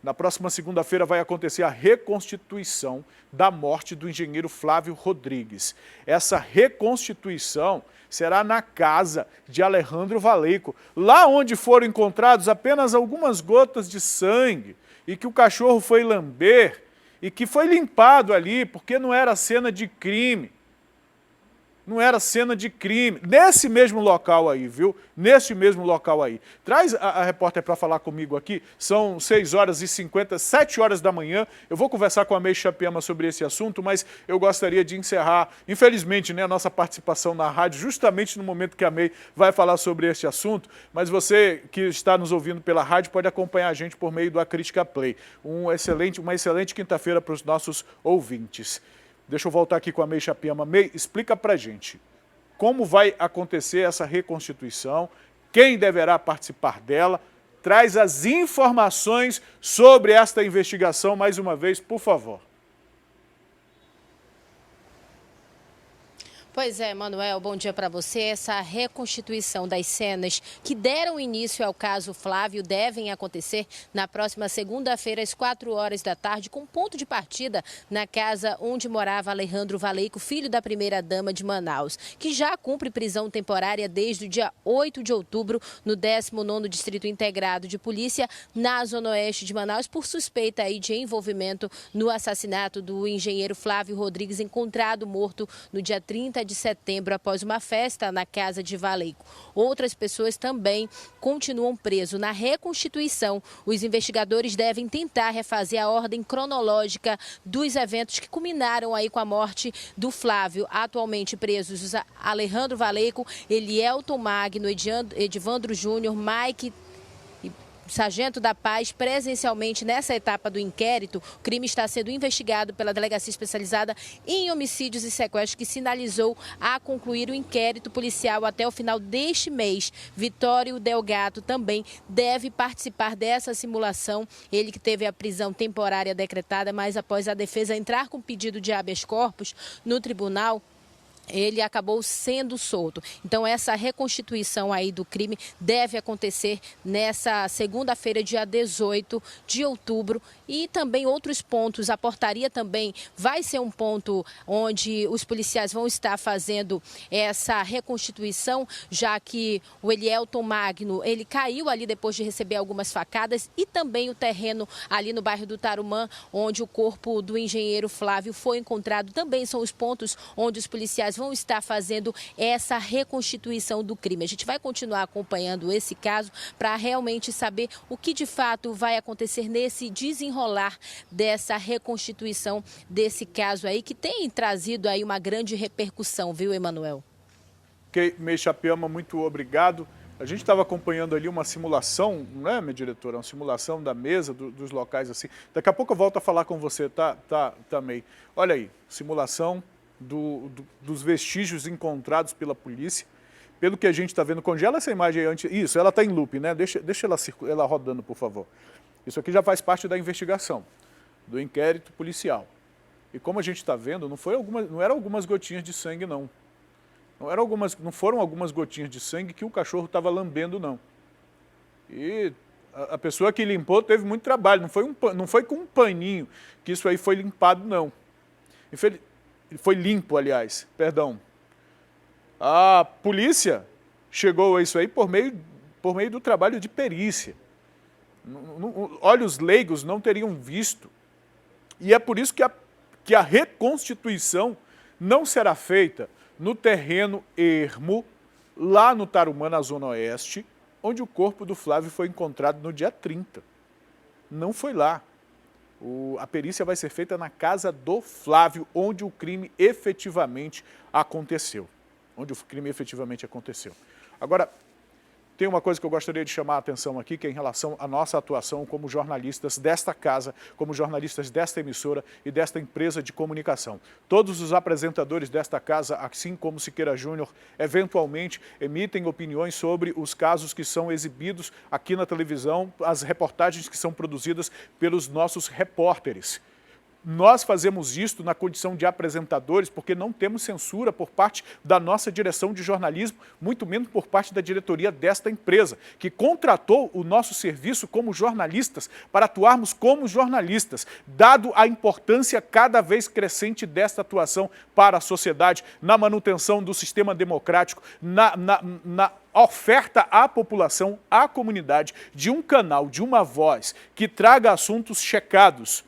Na próxima segunda-feira vai acontecer a reconstituição da morte do engenheiro Flávio Rodrigues. Essa reconstituição será na casa de Alejandro Valeico, lá onde foram encontrados apenas algumas gotas de sangue e que o cachorro foi lamber e que foi limpado ali porque não era cena de crime. Não era cena de crime. Nesse mesmo local aí, viu? Nesse mesmo local aí. Traz a repórter para falar comigo aqui. São 7 horas da manhã. Eu vou conversar com a May Chapiama sobre esse assunto, mas eu gostaria de encerrar, infelizmente, né, a nossa participação na rádio, justamente no momento que a May vai falar sobre esse assunto. Mas você que está nos ouvindo pela rádio pode acompanhar a gente por meio do Acrítica Play. Uma excelente quinta-feira para os nossos ouvintes. Deixa eu voltar aqui com a May Chapiama. May, explica pra gente como vai acontecer essa reconstituição, quem deverá participar dela, traz as informações sobre esta investigação mais uma vez, por favor. Pois é, Manuel, bom dia para você. Essa reconstituição das cenas que deram início ao caso Flávio devem acontecer na próxima segunda-feira, às 4 horas da tarde, com ponto de partida na casa onde morava Alejandro Valeico, filho da primeira-dama de Manaus, que já cumpre prisão temporária desde o dia 8 de outubro no 19º Distrito Integrado de Polícia, na Zona Oeste de Manaus, por suspeita aí de envolvimento no assassinato do engenheiro Flávio Rodrigues, encontrado morto no dia 30 de setembro após uma festa na casa de Valeico. Outras pessoas também continuam presos. Na reconstituição, os investigadores devem tentar refazer a ordem cronológica dos eventos que culminaram aí com a morte do Flávio. Atualmente presos Alejandro Valeico, Elielton Magno, Edivandro Júnior, Mike Sargento da Paz, presencialmente nessa etapa do inquérito. O crime está sendo investigado pela Delegacia Especializada em Homicídios e Sequestros, que sinalizou a concluir o inquérito policial até o final deste mês. Vitório Delgato também deve participar dessa simulação. Ele que teve a prisão temporária decretada, mas após a defesa entrar com pedido de habeas corpus no tribunal, ele acabou sendo solto. Então essa reconstituição aí do crime deve acontecer nessa segunda-feira, dia 18 de outubro. E também outros pontos, a portaria também vai ser um ponto onde os policiais vão estar fazendo essa reconstituição, já que o Elielton Magno, ele caiu ali depois de receber algumas facadas, e também o terreno ali no bairro do Tarumã, onde o corpo do engenheiro Flávio foi encontrado, também são os pontos onde os policiais vão estar fazendo essa reconstituição do crime. A gente vai continuar acompanhando esse caso para realmente saber o que de fato vai acontecer nesse desenrolar dessa reconstituição desse caso aí, que tem trazido aí uma grande repercussão, viu, Emanuel? Ok, May Chapiama, muito obrigado. A gente estava acompanhando ali uma simulação, não é, minha diretora? Uma simulação da mesa, dos locais assim. Daqui a pouco eu volto a falar com você, tá, May? Olha aí, simulação dos vestígios encontrados pela polícia. Pelo que a gente está vendo, congela essa imagem aí antes. Isso, ela está em loop, né? Deixa ela rodando, por favor. Isso aqui já faz parte da investigação, do inquérito policial. E como a gente está vendo, não eram algumas gotinhas de sangue, não. Não foram algumas gotinhas de sangue que o cachorro estava lambendo, não. E a pessoa que limpou teve muito trabalho. Não foi com um paninho que isso aí foi limpado, não. Foi limpo, aliás, perdão. A polícia chegou a isso aí por meio do trabalho de perícia. Olhos leigos não teriam visto. E é por isso que a reconstituição não será feita no terreno ermo, lá no Tarumã, na Zona Oeste, onde o corpo do Flávio foi encontrado no dia 30. Não foi lá. A perícia vai ser feita na casa do Flávio, onde o crime efetivamente aconteceu. Agora, Tem uma coisa que eu gostaria de chamar a atenção aqui, que é em relação à nossa atuação como jornalistas desta casa, como jornalistas desta emissora e desta empresa de comunicação. Todos os apresentadores desta casa, assim como Siqueira Júnior, eventualmente emitem opiniões sobre os casos que são exibidos aqui na televisão, as reportagens que são produzidas pelos nossos repórteres. Nós fazemos isto na condição de apresentadores porque não temos censura por parte da nossa direção de jornalismo, muito menos por parte da diretoria desta empresa, que contratou o nosso serviço como jornalistas para atuarmos como jornalistas, dado a importância cada vez crescente desta atuação para a sociedade, na manutenção do sistema democrático, na oferta à população, à comunidade, de um canal, de uma voz que traga assuntos checados,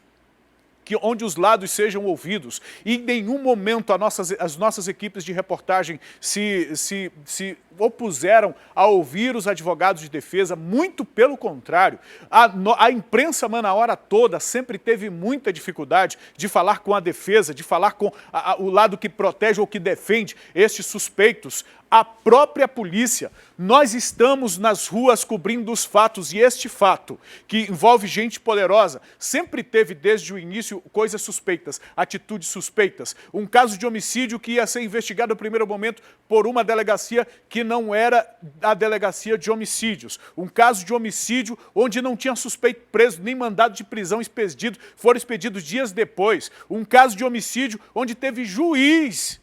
onde os lados sejam ouvidos. E em nenhum momento as nossas equipes de reportagem se opuseram a ouvir os advogados de defesa, muito pelo contrário. A imprensa Manaus toda sempre teve muita dificuldade de falar com a defesa, de falar com o lado que protege ou que defende estes suspeitos. A própria polícia, nós estamos nas ruas cobrindo os fatos, e este fato, que envolve gente poderosa, sempre teve desde o início coisas suspeitas, atitudes suspeitas. Um caso de homicídio que ia ser investigado no primeiro momento por uma delegacia que não era a delegacia de homicídios. Um caso de homicídio onde não tinha suspeito preso, nem mandado de prisão expedido, foram expedidos dias depois. Um caso de homicídio onde teve juiz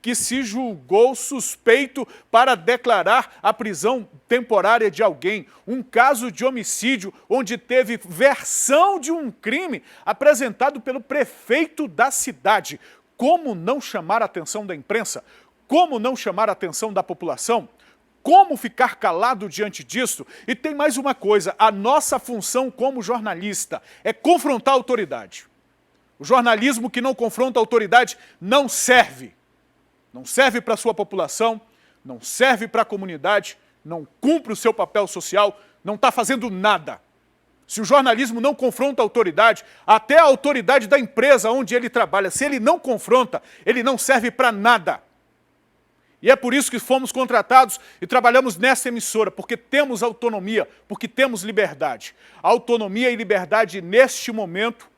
que se julgou suspeito para declarar a prisão temporária de alguém. Um caso de homicídio onde teve versão de um crime apresentado pelo prefeito da cidade. Como não chamar a atenção da imprensa? Como não chamar a atenção da população? Como ficar calado diante disso? E tem mais uma coisa, a nossa função como jornalista é confrontar a autoridade. O jornalismo que não confronta a autoridade não serve. Não serve para a sua população, não serve para a comunidade, não cumpre o seu papel social, não está fazendo nada. Se o jornalismo não confronta a autoridade, até a autoridade da empresa onde ele trabalha, se ele não confronta, ele não serve para nada. E é por isso que fomos contratados e trabalhamos nessa emissora, porque temos autonomia, porque temos liberdade. Autonomia e liberdade neste momento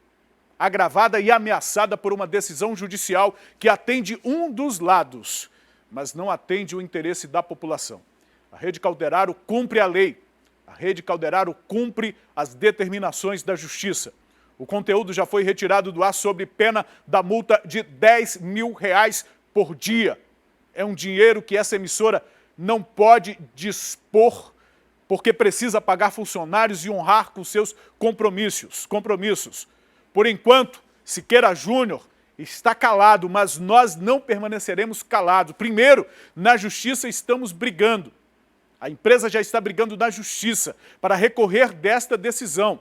agravada e ameaçada por uma decisão judicial que atende um dos lados, mas não atende o interesse da população. A Rede Calderaro cumpre a lei, a Rede Calderaro cumpre as determinações da Justiça. O conteúdo já foi retirado do ar sob pena da multa de R$10 mil por dia. É um dinheiro que essa emissora não pode dispor, porque precisa pagar funcionários e honrar com seus compromissos. Por enquanto, Siqueira Júnior está calado, mas nós não permaneceremos calados. Primeiro, na Justiça estamos brigando. A empresa já está brigando na Justiça para recorrer desta decisão,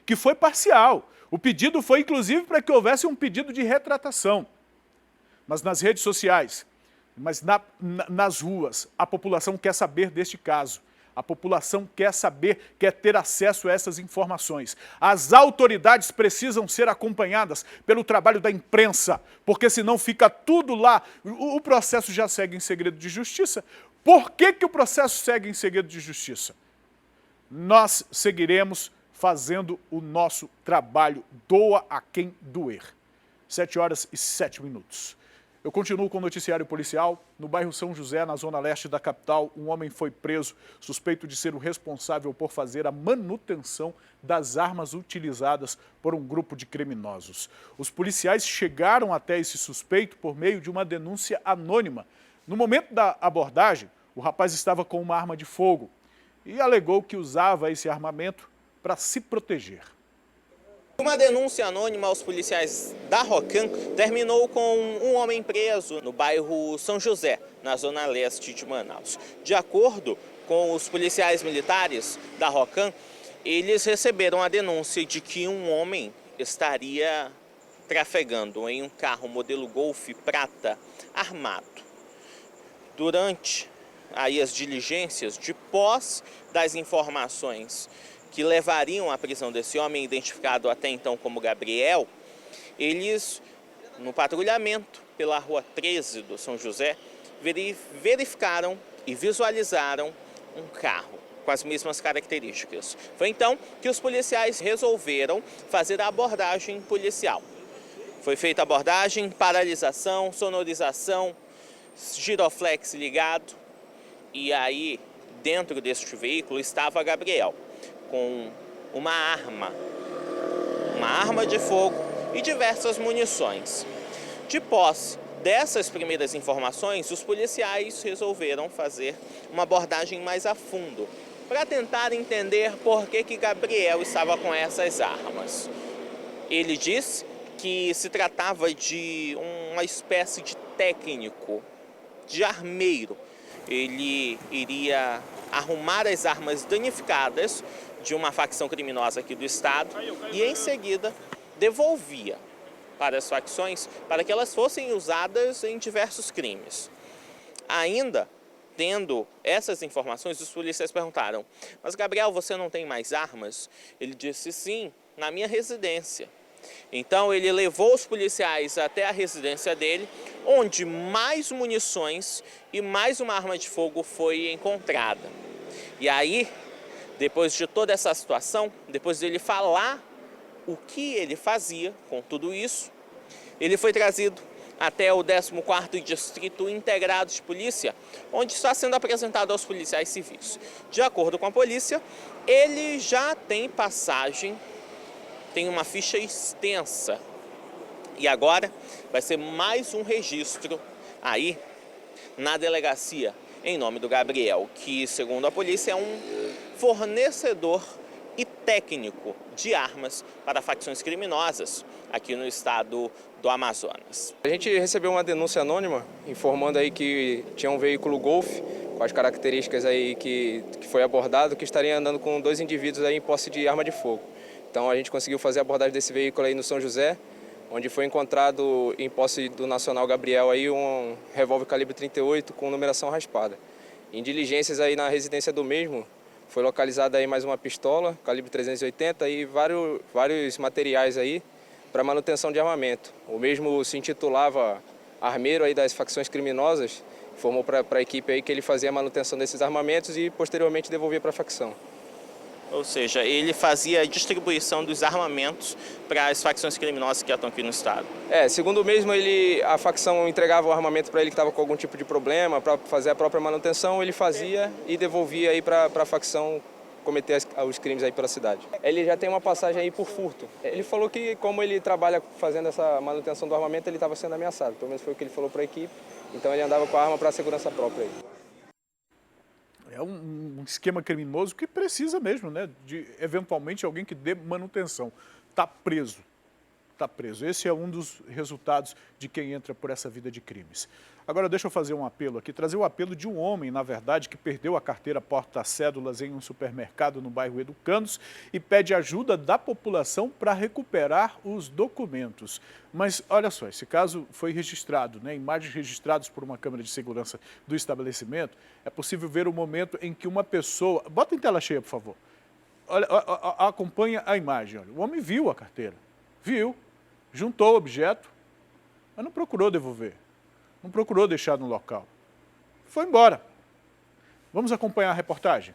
que foi parcial. O pedido foi, inclusive, para que houvesse um pedido de retratação. Mas nas redes sociais, nas ruas, a população quer saber deste caso. A população quer saber, quer ter acesso a essas informações. As autoridades precisam ser acompanhadas pelo trabalho da imprensa, porque senão fica tudo lá. O processo já segue em segredo de justiça. Por que o processo segue em segredo de justiça? Nós seguiremos fazendo o nosso trabalho. Doa a quem doer. 7h07. Eu continuo com o noticiário policial. No bairro São José, na zona leste da capital, um homem foi preso, suspeito de ser o responsável por fazer a manutenção das armas utilizadas por um grupo de criminosos. Os policiais chegaram até esse suspeito por meio de uma denúncia anônima. No momento da abordagem, o rapaz estava com uma arma de fogo e alegou que usava esse armamento para se proteger. Uma denúncia anônima aos policiais da Rocan terminou com um homem preso no bairro São José, na zona leste de Manaus. De acordo com os policiais militares da Rocan, eles receberam a denúncia de que um homem estaria trafegando em um carro modelo Golf prata armado. Durante as diligências, de posse das informações que levariam à prisão desse homem, identificado até então como Gabriel, eles, no patrulhamento pela rua 13 do São José, verificaram e visualizaram um carro com as mesmas características. Foi então que os policiais resolveram fazer a abordagem policial. Foi feita a abordagem, paralisação, sonorização, giroflex ligado, e aí dentro deste veículo estava Gabriel com uma arma de fogo e diversas munições. De posse dessas primeiras informações, os policiais resolveram fazer uma abordagem mais a fundo para tentar entender por que Gabriel estava com essas armas. Ele disse que se tratava de uma espécie de técnico, de armeiro. Ele iria arrumar as armas danificadas de uma facção criminosa aqui do estado e, em seguida, devolvia para as facções para que elas fossem usadas em diversos crimes. Ainda tendo essas informações, os policiais perguntaram: mas Gabriel, você não tem mais armas? Ele disse: sim, na minha residência. Então ele levou os policiais até a residência dele, onde mais munições e mais uma arma de fogo foi encontrada. E aí, depois de toda essa situação, depois dele falar o que ele fazia com tudo isso, ele foi trazido até o 14º Distrito Integrado de Polícia, onde está sendo apresentado aos policiais civis. De acordo com a polícia, ele já tem passagem, tem uma ficha extensa. E agora vai ser mais um registro aí na delegacia em nome do Gabriel, que, segundo a polícia, é um fornecedor e técnico de armas para facções criminosas aqui no estado do Amazonas. A gente recebeu uma denúncia anônima informando aí que tinha um veículo Golf com as características aí que foi abordado, que estaria andando com 2 indivíduos aí em posse de arma de fogo. Então a gente conseguiu fazer a abordagem desse veículo aí no São José, onde foi encontrado em posse do Nacional Gabriel aí um revólver calibre 38 com numeração raspada. Em diligências aí na residência do mesmo, foi localizada aí mais uma pistola, calibre 380 e vários materiais aí para manutenção de armamento. O mesmo se intitulava armeiro aí das facções criminosas, informou para a equipe aí que ele fazia a manutenção desses armamentos e posteriormente devolvia para a facção. Ou seja, ele fazia a distribuição dos armamentos para as facções criminosas que atuam aqui no estado. Segundo o mesmo, a facção entregava o armamento para ele que estava com algum tipo de problema, para fazer a própria manutenção, ele fazia e devolvia aí para a facção cometer os crimes aí pela cidade. Ele já tem uma passagem aí por furto. Ele falou que, como ele trabalha fazendo essa manutenção do armamento, ele estava sendo ameaçado. Pelo menos foi o que ele falou para a equipe. Então ele andava com a arma para segurança própria aí. É um esquema criminoso que precisa mesmo, né, de eventualmente alguém que dê manutenção. Está preso. Está preso. Esse é um dos resultados de quem entra por essa vida de crimes. Agora deixa eu fazer um apelo aqui, trazer o apelo de um homem, na verdade, que perdeu a carteira porta-cédulas em um supermercado no bairro Educandos e pede ajuda da população para recuperar os documentos. Mas olha só, esse caso foi registrado, né? Imagens registradas por uma câmera de segurança do estabelecimento. É possível ver o momento em que uma pessoa... Bota em tela cheia, por favor. Olha, acompanha a imagem. Olha. O homem viu a carteira, viu, juntou o objeto, mas não procurou devolver. Não procurou deixar no local. Foi embora. Vamos acompanhar a reportagem.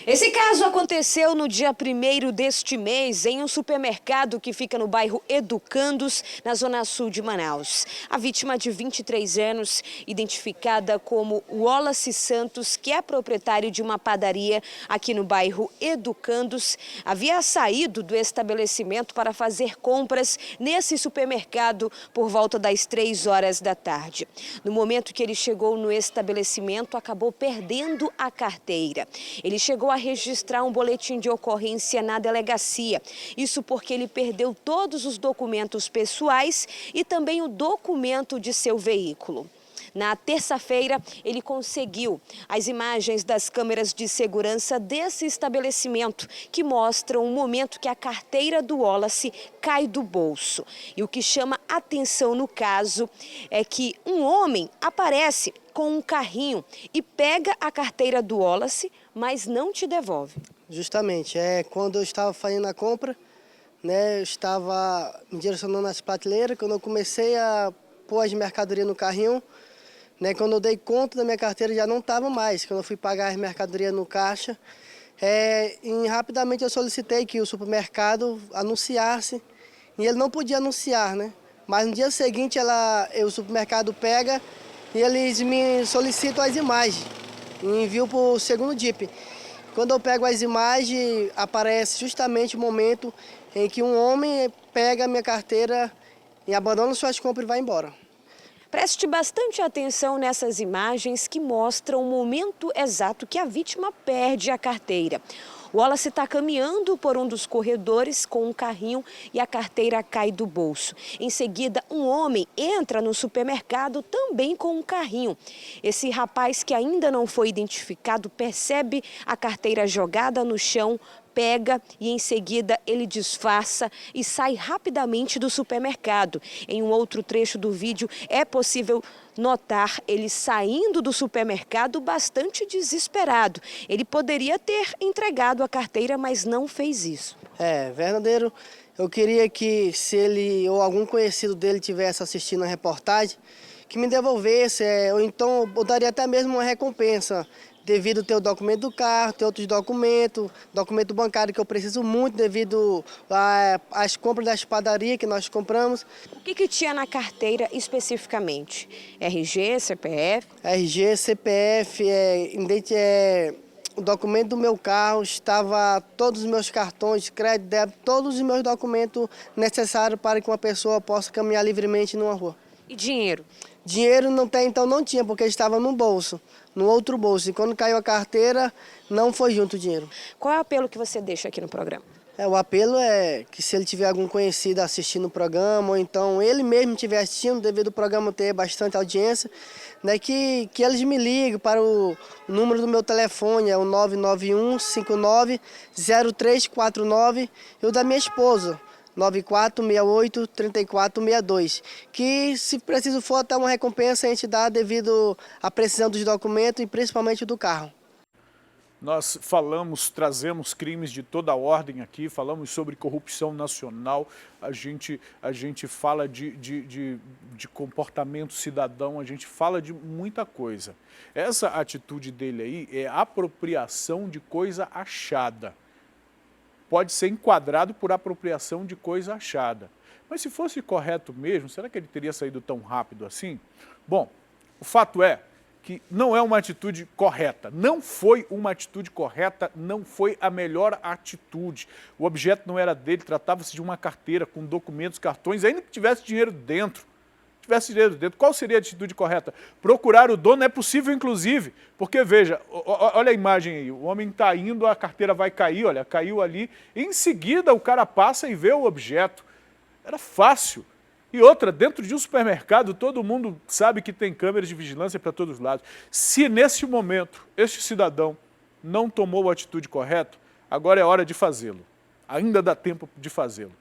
Esse caso aconteceu no dia 1º deste mês em um supermercado que fica no bairro Educandos, na zona sul de Manaus. A vítima de 23 anos, identificada como Wallace Santos, que é proprietário de uma padaria aqui no bairro Educandos, havia saído do estabelecimento para fazer compras nesse supermercado por volta das 3 horas da tarde. No momento que ele chegou no estabelecimento, acabou perdendo a carteira. Ele chegou a registrar um boletim de ocorrência na delegacia. Isso porque ele perdeu todos os documentos pessoais e também o documento de seu veículo. Na terça-feira, ele conseguiu as imagens das câmeras de segurança desse estabelecimento, que mostram o momento que a carteira do Wallace cai do bolso. E o que chama atenção no caso é que um homem aparece com um carrinho e pega a carteira do Wallace, mas não te devolve. Justamente, quando eu estava fazendo a compra, né, eu estava me direcionando nas prateleiras, quando eu comecei a pôr as mercadorias no carrinho, né? Quando eu dei conta da minha carteira já não estava mais. Quando eu fui pagar as mercadorias no caixa, rapidamente eu solicitei que o supermercado anunciasse, e ele não podia anunciar, né? Mas no dia seguinte o supermercado pega e eles me solicitam as imagens e enviam para o segundo DIP. Quando eu pego as imagens, aparece justamente o momento em que um homem pega a minha carteira e abandona suas compras e vai embora. Preste bastante atenção nessas imagens que mostram o momento exato que a vítima perde a carteira. O Wallace está caminhando por um dos corredores com um carrinho e a carteira cai do bolso. Em seguida, um homem entra no supermercado também com um carrinho. Esse rapaz, que ainda não foi identificado, percebe a carteira jogada no chão, pega e em seguida ele disfarça e sai rapidamente do supermercado. Em um outro trecho do vídeo é possível notar ele saindo do supermercado bastante desesperado. Ele poderia ter entregado a carteira, mas não fez isso. Verdadeiro. Eu queria que, se ele ou algum conhecido dele estivesse assistindo a reportagem, que me devolvesse, ou então eu daria até mesmo uma recompensa, devido ter o documento do carro, ter outros documentos, documento bancário que eu preciso muito devido às compras das padarias que nós compramos. O que tinha na carteira especificamente? RG, CPF? RG, CPF, o documento do meu carro, estava todos os meus cartões de crédito, débito, todos os meus documentos necessários para que uma pessoa possa caminhar livremente numa rua. E dinheiro? Dinheiro então não tinha, porque estava no bolso, no outro bolso. E quando caiu a carteira, não foi junto o dinheiro. Qual é o apelo que você deixa aqui no programa? O apelo é que, se ele tiver algum conhecido assistindo o programa, ou então ele mesmo estiver assistindo, devido ao programa ter bastante audiência, né, que eles me liguem para o número do meu telefone, é o 991590349, e o da minha esposa, 9468-3462, que, se preciso for até uma recompensa, a gente dá devido à precisão dos documentos e principalmente do carro. Nós trazemos crimes de toda a ordem aqui, falamos sobre corrupção nacional, a gente fala de comportamento cidadão, a gente fala de muita coisa. Essa atitude dele aí é apropriação de coisa achada. Pode ser enquadrado por apropriação de coisa achada. Mas se fosse correto mesmo, será que ele teria saído tão rápido assim? Bom, o fato é que não é uma atitude correta. Não foi uma atitude correta, não foi a melhor atitude. O objeto não era dele, tratava-se de uma carteira com documentos, cartões, ainda que tivesse dinheiro dentro. Qual seria a atitude correta? Procurar o dono é possível, inclusive, porque, veja, olha a imagem aí, o homem está indo, a carteira vai cair, olha, caiu ali, em seguida o cara passa e vê o objeto. Era fácil. E outra, dentro de um supermercado, todo mundo sabe que tem câmeras de vigilância para todos os lados. Se nesse momento este cidadão não tomou a atitude correta, agora é hora de fazê-lo. Ainda dá tempo de fazê-lo.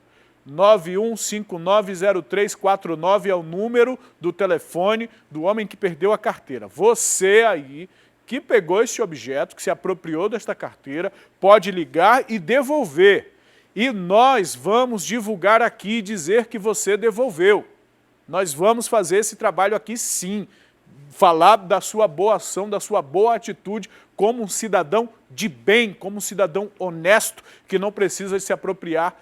91590349 é o número do telefone do homem que perdeu a carteira. Você aí, que pegou esse objeto, que se apropriou desta carteira, pode ligar e devolver. E nós vamos divulgar aqui e dizer que você devolveu. Nós vamos fazer esse trabalho aqui sim. Falar da sua boa ação, da sua boa atitude como um cidadão de bem, como um cidadão honesto, que não precisa se apropriar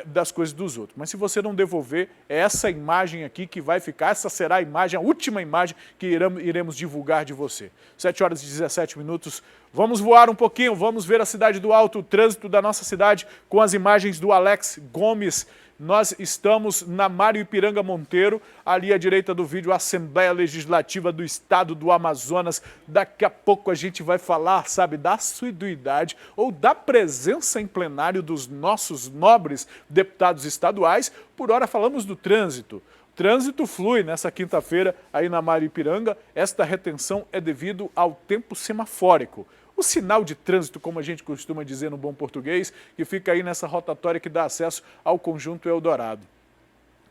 das coisas dos outros. Mas se você não devolver, é essa imagem aqui que vai ficar, essa será a imagem, a última imagem que iremos divulgar de você. 7h17, vamos voar um pouquinho, vamos ver a cidade do Alto, o trânsito da nossa cidade com as imagens do Alex Gomes. Nós estamos na Mário Ipiranga Monteiro, ali à direita do vídeo, a Assembleia Legislativa do Estado do Amazonas. Daqui a pouco a gente vai falar, sabe, da assiduidade ou da presença em plenário dos nossos nobres deputados estaduais. Por hora falamos do trânsito. O trânsito flui nessa quinta-feira aí na Mário Ipiranga. Esta retenção é devido ao tempo semafórico. O sinal de trânsito, como a gente costuma dizer no bom português, que fica aí nessa rotatória que dá acesso ao Conjunto Eldorado.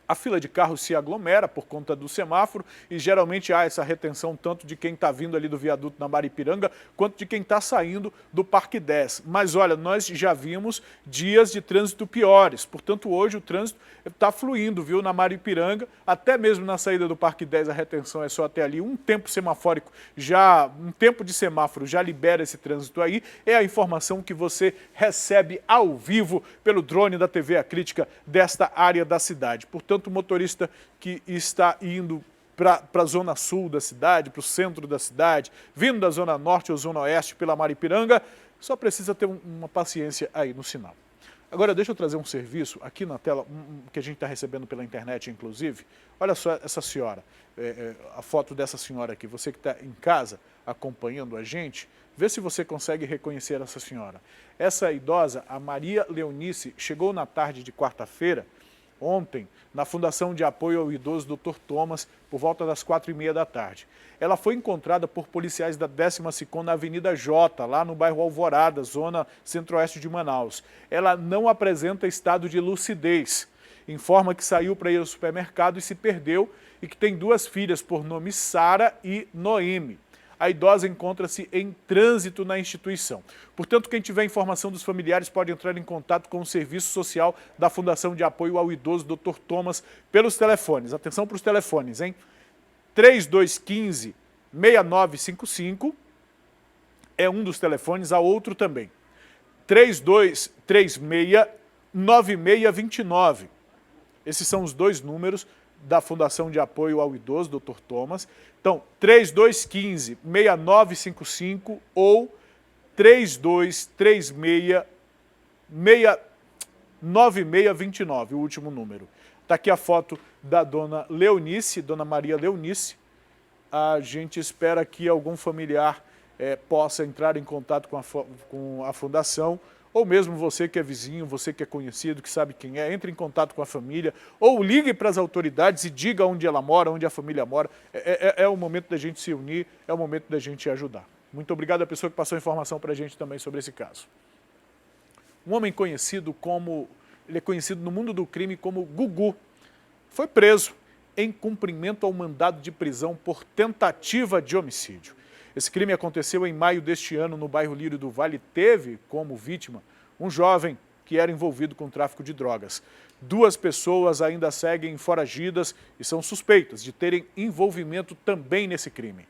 A fila de carros se aglomera por conta do semáforo e geralmente há essa retenção tanto de quem está vindo ali do viaduto na Maripiranga quanto de quem está saindo do Parque 10. Mas olha, nós já vimos dias de trânsito piores, portanto hoje o trânsito está fluindo, viu, na Maripiranga, até mesmo na saída do Parque 10 a retenção é só até ali, um tempo de semáforo já libera esse trânsito aí, é a informação que você recebe ao vivo pelo drone da TV A Crítica desta área da cidade. Portanto, o motorista que está indo para a zona sul da cidade, para o centro da cidade, vindo da zona norte ou zona oeste pela Maripiranga, só precisa ter uma paciência aí no sinal. Agora, deixa eu trazer um serviço aqui na tela, que a gente está recebendo pela internet, inclusive. Olha só essa senhora, a foto dessa senhora aqui. Você que está em casa acompanhando a gente, vê se você consegue reconhecer essa senhora. Essa idosa, a Maria Leonice, chegou na tarde de quarta-feira, ontem, na Fundação de Apoio ao Idoso Dr. Thomas, por volta das 4h30 da tarde. Ela foi encontrada por policiais da 12ª na Avenida J, lá no bairro Alvorada, zona centro-oeste de Manaus. Ela não apresenta estado de lucidez. Informa que saiu para ir ao supermercado e se perdeu e que tem 2 filhas por nome Sara e Noemi. A idosa encontra-se em trânsito na instituição. Portanto, quem tiver informação dos familiares pode entrar em contato com o Serviço Social da Fundação de Apoio ao Idoso Dr. Thomas pelos telefones. Atenção para os telefones, hein? 3215-6955 é um dos telefones, há outro também. 3236-9629. Esses são os 2 números da Fundação de Apoio ao Idoso, Dr. Thomas. Então, 3215-6955 ou 3236-9629, o último número. Está aqui a foto da dona Leonice, dona Maria Leonice. A gente espera que algum familiar possa entrar em contato com a Fundação, ou mesmo você que é vizinho, você que é conhecido, que sabe quem é, entre em contato com a família, ou ligue para as autoridades e diga onde ela mora, onde a família mora. É o momento da gente se unir, é o momento da gente ajudar. Muito obrigado à pessoa que passou informação para a gente também sobre esse caso. Um homem conhecido ele é conhecido no mundo do crime como Gugu, foi preso em cumprimento ao mandado de prisão por tentativa de homicídio. Esse crime aconteceu em maio deste ano no bairro Lírio do Vale. Teve como vítima um jovem que era envolvido com tráfico de drogas. 2 pessoas ainda seguem foragidas e são suspeitas de terem envolvimento também nesse crime.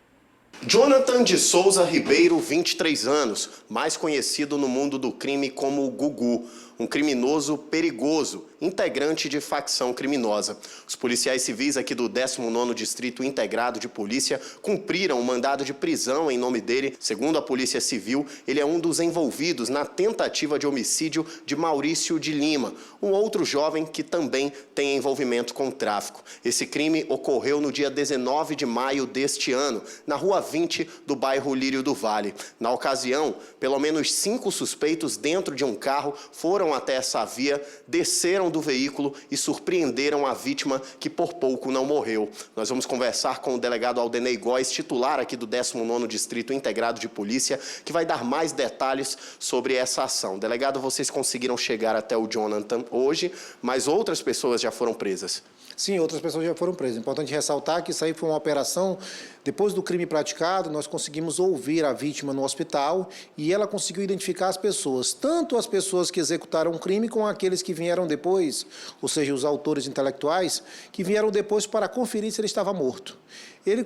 Jonathan de Souza Ribeiro, 23 anos, mais conhecido no mundo do crime como Gugu, um criminoso perigoso, integrante de facção criminosa. Os policiais civis aqui do 19º Distrito Integrado de Polícia cumpriram um mandado de prisão em nome dele. Segundo a Polícia Civil, ele é um dos envolvidos na tentativa de homicídio de Maurício de Lima, um outro jovem que também tem envolvimento com tráfico. Esse crime ocorreu no dia 19 de maio deste ano, na Rua 20 do bairro Lírio do Vale. Na ocasião, pelo menos 5 suspeitos dentro de um carro foram até essa via, desceram do veículo e surpreenderam a vítima, que por pouco não morreu. Nós vamos conversar com o delegado Aldenei Góes, titular aqui do 19º Distrito Integrado de Polícia, que vai dar mais detalhes sobre essa ação. Delegado, vocês conseguiram chegar até o Jonathan hoje, mas outras pessoas já foram presas. Sim, outras pessoas já foram presas. Importante ressaltar que isso aí foi uma operação, depois do crime praticado, nós conseguimos ouvir a vítima no hospital e ela conseguiu identificar as pessoas, tanto as pessoas que executaram o crime como aqueles que vieram depois, ou seja, os autores intelectuais, que vieram depois para conferir se ele estava morto.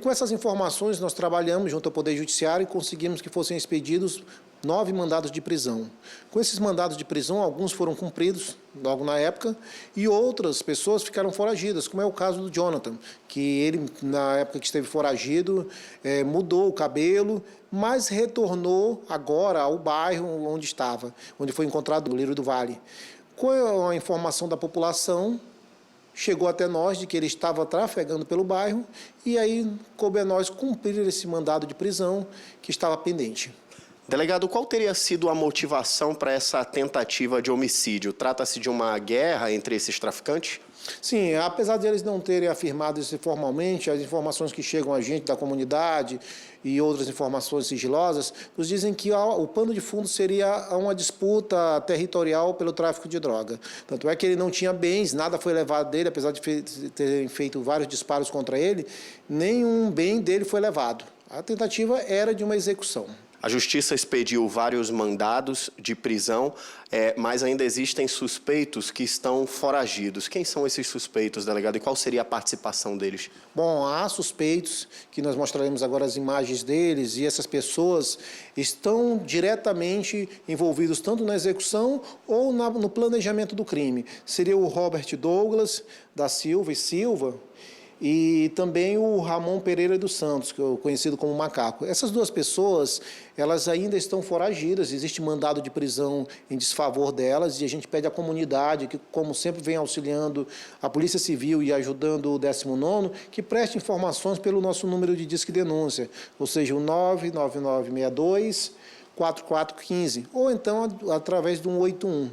Com essas informações, nós trabalhamos junto ao Poder Judiciário e conseguimos que fossem expedidos 9 mandados de prisão. Com esses mandados de prisão, alguns foram cumpridos logo na época e outras pessoas ficaram foragidas, como é o caso do Jonathan, que ele, na época que esteve foragido, mudou o cabelo, mas retornou agora ao bairro onde estava, onde foi encontrado no Lírio do Vale. Com a informação da população, chegou até nós de que ele estava trafegando pelo bairro e aí coube a nós cumprir esse mandado de prisão que estava pendente. Delegado, qual teria sido a motivação para essa tentativa de homicídio? Trata-se de uma guerra entre esses traficantes? Sim, apesar de eles não terem afirmado isso formalmente, as informações que chegam a gente da comunidade e outras informações sigilosas nos dizem que o pano de fundo seria uma disputa territorial pelo tráfico de droga. Tanto é que ele não tinha bens, nada foi levado dele, apesar de terem feito vários disparos contra ele, nenhum bem dele foi levado. A tentativa era de uma execução. A Justiça expediu vários mandados de prisão, mas ainda existem suspeitos que estão foragidos. Quem são esses suspeitos, delegado, e qual seria a participação deles? Bom, há suspeitos, que nós mostraremos agora as imagens deles, e essas pessoas estão diretamente envolvidos tanto na execução ou no planejamento do crime. Seria o Robert Douglas da Silva e também o Ramon Pereira dos Santos, que é conhecido como Macaco. Essas duas pessoas, elas ainda estão foragidas, existe mandado de prisão em desfavor delas, e a gente pede à comunidade, que como sempre vem auxiliando a Polícia Civil e ajudando o 19º, que preste informações pelo nosso número de Disque Denúncia, ou seja, o 99962-4415, ou então através do 181.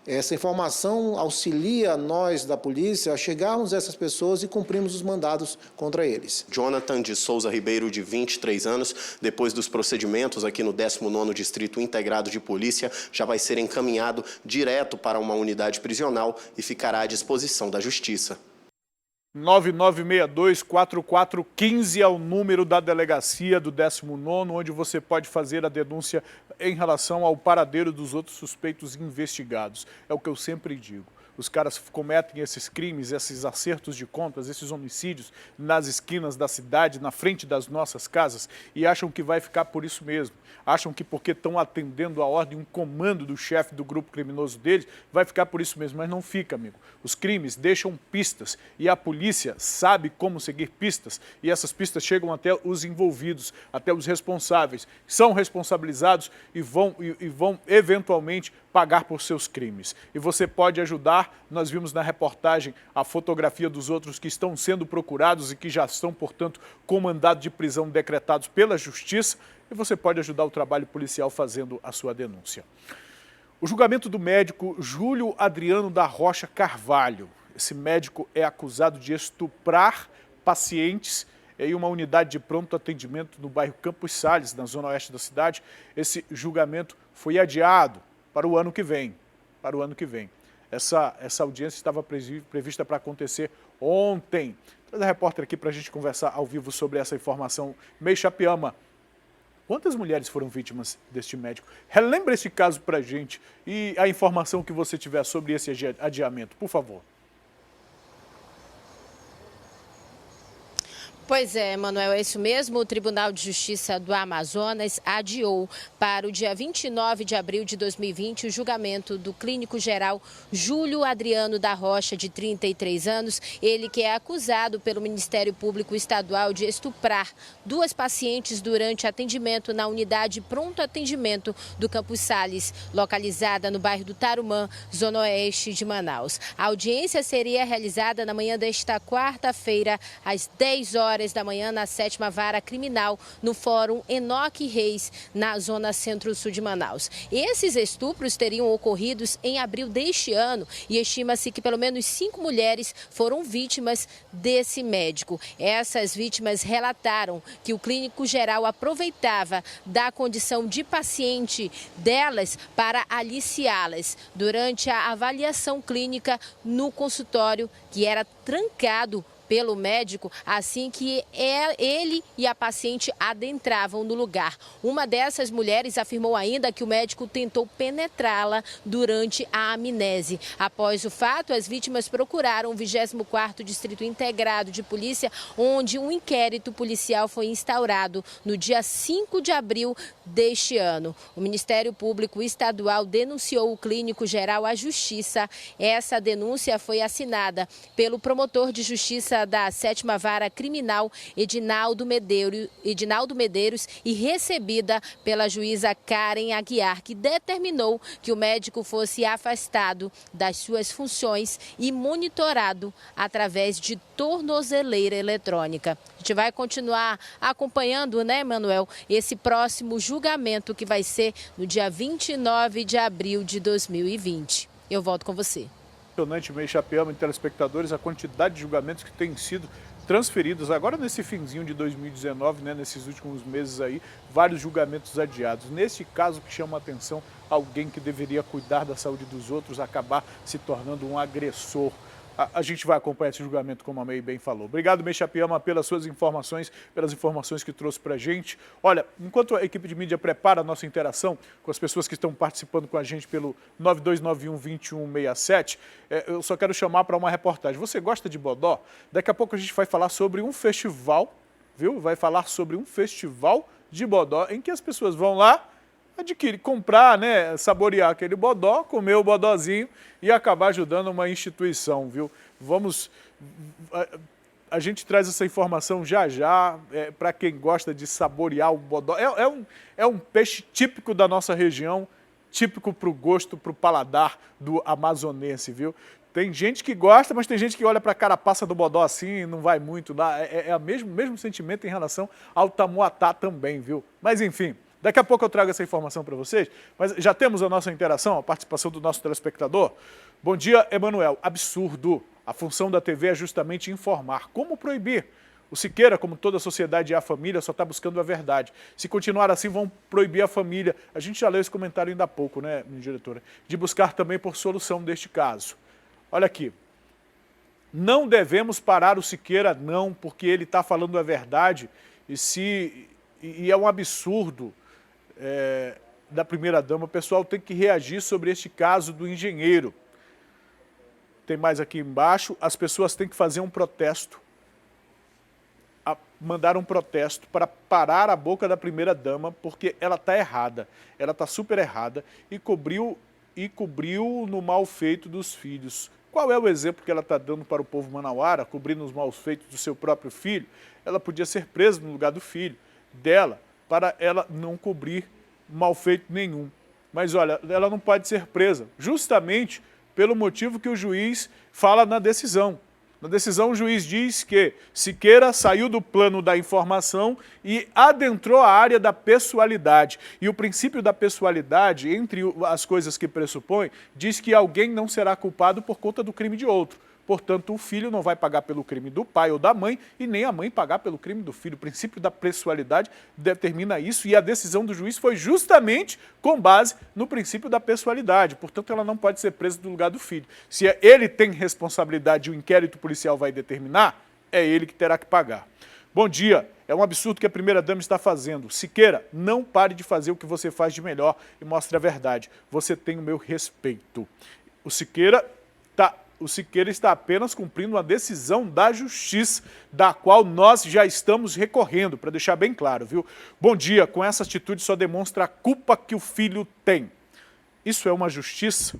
Essa informação auxilia nós da polícia a chegarmos a essas pessoas e cumprirmos os mandados contra eles. Jonathan de Souza Ribeiro, de 23 anos, depois dos procedimentos aqui no 19º Distrito Integrado de Polícia, já vai ser encaminhado direto para uma unidade prisional e ficará à disposição da Justiça. 9962-4415 é o número da delegacia do 19º, onde você pode fazer a denúncia em relação ao paradeiro dos outros suspeitos investigados. É o que eu sempre digo. Os caras cometem esses crimes, esses acertos de contas, esses homicídios nas esquinas da cidade, na frente das nossas casas, e acham que vai ficar por isso mesmo. Acham que porque estão atendendo a ordem, um comando do chefe do grupo criminoso deles, vai ficar por isso mesmo, mas não fica, amigo. Os crimes deixam pistas e a polícia sabe como seguir pistas, e essas pistas chegam até os envolvidos, até os responsáveis, são responsabilizados e vão eventualmente pagar por seus crimes. E você pode ajudar. Nós vimos na reportagem a fotografia dos outros que estão sendo procurados e que já estão, portanto, com mandado de prisão decretados pela Justiça, e você pode ajudar o trabalho policial fazendo a sua denúncia. O julgamento do médico Júlio Adriano da Rocha Carvalho. Esse médico é acusado de estuprar pacientes em uma unidade de pronto atendimento no bairro Campos Sales, na zona oeste da cidade. Esse julgamento foi adiado para o ano que vem. Essa audiência estava prevista para acontecer ontem. Traz a repórter aqui para a gente conversar ao vivo sobre essa informação. Meixa Piama, quantas mulheres foram vítimas deste médico? Relembra esse caso para a gente e a informação que você tiver sobre esse adiamento, por favor. Pois é, Manuel, é isso mesmo. O Tribunal de Justiça do Amazonas adiou para o dia 29 de abril de 2020 o julgamento do clínico geral Júlio Adriano da Rocha, de 33 anos, ele que é acusado pelo Ministério Público Estadual de estuprar duas pacientes durante atendimento na unidade pronto atendimento do Campos Sales, localizada no bairro do Tarumã, zona oeste de Manaus. A audiência seria realizada na manhã desta quarta-feira, às 10 horas da manhã, na 7ª Vara Criminal, no Fórum Enoque Reis, na zona centro-sul de Manaus. Esses estupros teriam ocorrido em abril deste ano e estima-se que pelo menos 5 mulheres foram vítimas desse médico. Essas vítimas relataram que o clínico geral aproveitava da condição de paciente delas para aliciá-las durante a avaliação clínica no consultório, que era trancado pelo médico assim que ele e a paciente adentravam no lugar. Uma dessas mulheres afirmou ainda que o médico tentou penetrá-la durante a amnese. Após o fato, as vítimas procuraram o 24º Distrito Integrado de Polícia, onde um inquérito policial foi instaurado no dia 5 de abril deste ano. O Ministério Público Estadual denunciou o clínico geral à Justiça. Essa denúncia foi assinada pelo promotor de justiça da 7ª Vara Criminal, Edinaldo Medeiros, e recebida pela juíza Karen Aguiar, que determinou que o médico fosse afastado das suas funções e monitorado através de tornozeleira eletrônica. A gente vai continuar acompanhando, né, Manuel, esse próximo julgamento que vai ser no dia 29 de abril de 2020. Eu volto com você. Impressionante, meio Chapeama e telespectadores, a quantidade de julgamentos que têm sido transferidos agora nesse finzinho de 2019, né, nesses últimos meses aí, vários julgamentos adiados. Nesse caso que chama a atenção, alguém que deveria cuidar da saúde dos outros acabar se tornando um agressor. A gente vai acompanhar esse julgamento, como a May bem falou. Obrigado, May Chapeama, pelas suas informações, pelas informações que trouxe para a gente. Olha, enquanto a equipe de mídia prepara a nossa interação com as pessoas que estão participando com a gente pelo 9291-2167, eu só quero chamar para uma reportagem. Você gosta de bodó? Daqui a pouco a gente vai falar sobre um festival, viu? Vai falar sobre um festival de bodó em que as pessoas vão lá, adquirir, comprar, né, saborear aquele bodó, comer o bodózinho e acabar ajudando uma instituição, viu? A gente traz essa informação já para quem gosta de saborear o bodó. É um peixe típico da nossa região, típico para o gosto, para o paladar do amazonense, viu? Tem gente que gosta, mas tem gente que olha para a carapaça do bodó assim e não vai muito lá. É o mesmo sentimento em relação ao tamuatá também, viu? Mas enfim, daqui a pouco eu trago essa informação para vocês, mas já temos a nossa interação, a participação do nosso telespectador. Bom dia, Emanuel. Absurdo. A função da TV é justamente informar. Como proibir? O Siqueira, como toda a sociedade e a família, só está buscando a verdade. Se continuar assim, vão proibir a família. A gente já leu esse comentário ainda há pouco, né, diretora? De buscar também por solução deste caso. Olha aqui. Não devemos parar o Siqueira, não, porque ele está falando a verdade e é um absurdo. Da primeira-dama, o pessoal tem que reagir sobre este caso do engenheiro. Tem mais aqui embaixo, as pessoas têm que fazer um protesto, mandar um protesto para parar a boca da primeira-dama, porque ela está errada, ela está super errada e cobriu no mal feito dos filhos. Qual é o exemplo que ela está dando para o povo manauara, cobrindo os maus feitos do seu próprio filho? Ela podia ser presa no lugar do filho dela, para ela não cobrir mal feito nenhum. Mas olha, ela não pode ser presa, justamente pelo motivo que o juiz fala na decisão. Na decisão, o juiz diz que Siqueira saiu do plano da informação e adentrou a área da pessoalidade. E o princípio da pessoalidade, entre as coisas que pressupõe, diz que alguém não será culpado por conta do crime de outro. Portanto, o filho não vai pagar pelo crime do pai ou da mãe e nem a mãe pagar pelo crime do filho. O princípio da pessoalidade determina isso e a decisão do juiz foi justamente com base no princípio da pessoalidade. Portanto, ela não pode ser presa do lugar do filho. Se ele tem responsabilidade e o inquérito policial vai determinar, é ele que terá que pagar. Bom dia. É um absurdo que a primeira-dama está fazendo. Siqueira, não pare de fazer o que você faz de melhor e mostre a verdade. Você tem o meu respeito. O Siqueira está apenas cumprindo uma decisão da justiça, da qual nós já estamos recorrendo, para deixar bem claro, viu? Bom dia, com essa atitude só demonstra a culpa que o filho tem. Isso é uma justiça?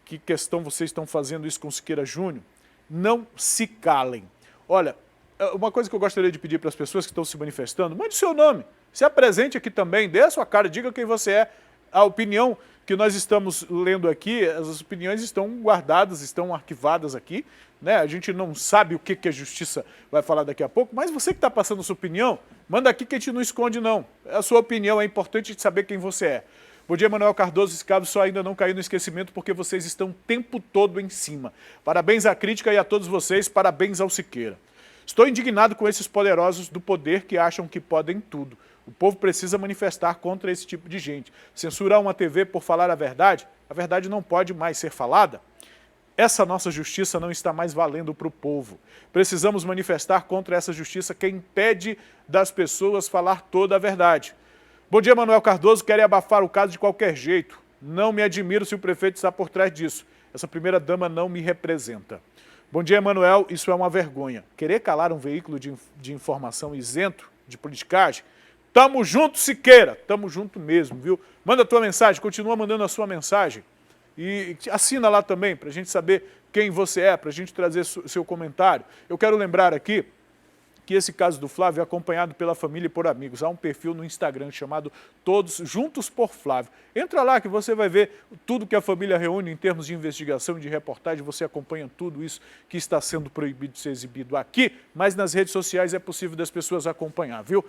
Que questão vocês estão fazendo isso com o Siqueira Júnior? Não se calem. Olha, uma coisa que eu gostaria de pedir para as pessoas que estão se manifestando, mande seu nome, se apresente aqui também, dê a sua cara, diga quem você é. A opinião que nós estamos lendo aqui, as opiniões estão guardadas, estão arquivadas aqui, né? A gente não sabe o que a justiça vai falar daqui a pouco, mas você que está passando a sua opinião, manda aqui que a gente não esconde não. A sua opinião é importante de saber quem você é. Bom dia, Manuel Cardoso, esse caso só ainda não caiu no esquecimento porque vocês estão o tempo todo em cima. Parabéns à crítica e a todos vocês, parabéns ao Siqueira. Estou indignado com esses poderosos do poder que acham que podem tudo. O povo precisa manifestar contra esse tipo de gente. Censurar uma TV por falar a verdade não pode mais ser falada. Essa nossa justiça não está mais valendo para o povo. Precisamos manifestar contra essa justiça que impede das pessoas falar toda a verdade. Bom dia, Manuel Cardoso, querem abafar o caso de qualquer jeito. Não me admiro se o prefeito está por trás disso. Essa primeira-dama não me representa. Bom dia, Emanuel, isso é uma vergonha. Querer calar um veículo de informação isento de politicagem? Tamo junto, Siqueira, tamo junto mesmo, viu? Manda a tua mensagem, continua mandando a sua mensagem. E assina lá também, para a gente saber quem você é, para a gente trazer seu comentário. Eu quero lembrar aqui que esse caso do Flávio é acompanhado pela família e por amigos. Há um perfil no Instagram chamado Todos Juntos por Flávio. Entra lá que você vai ver tudo que a família reúne em termos de investigação e de reportagem. Você acompanha tudo isso que está sendo proibido de ser exibido aqui, mas nas redes sociais é possível das pessoas acompanhar, viu?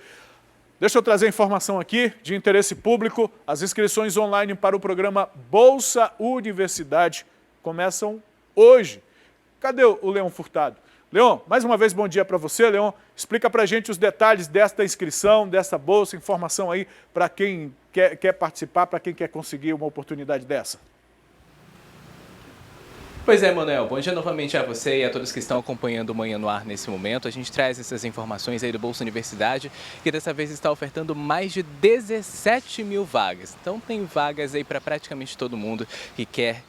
Deixa eu trazer informação aqui de interesse público. As inscrições online para o programa Bolsa Universidade começam hoje. Cadê o Leon Furtado? Leon, mais uma vez bom dia para você, Leon. Explica para a gente os detalhes desta inscrição, dessa bolsa, informação aí para quem quer participar, para quem quer conseguir uma oportunidade dessa. Pois é, Manuel, bom dia novamente a você e a todos que estão acompanhando o Manhã no Ar nesse momento. A gente traz essas informações aí do Bolsa Universidade, que dessa vez está ofertando mais de 17 mil vagas. Então tem vagas aí para praticamente todo mundo que quer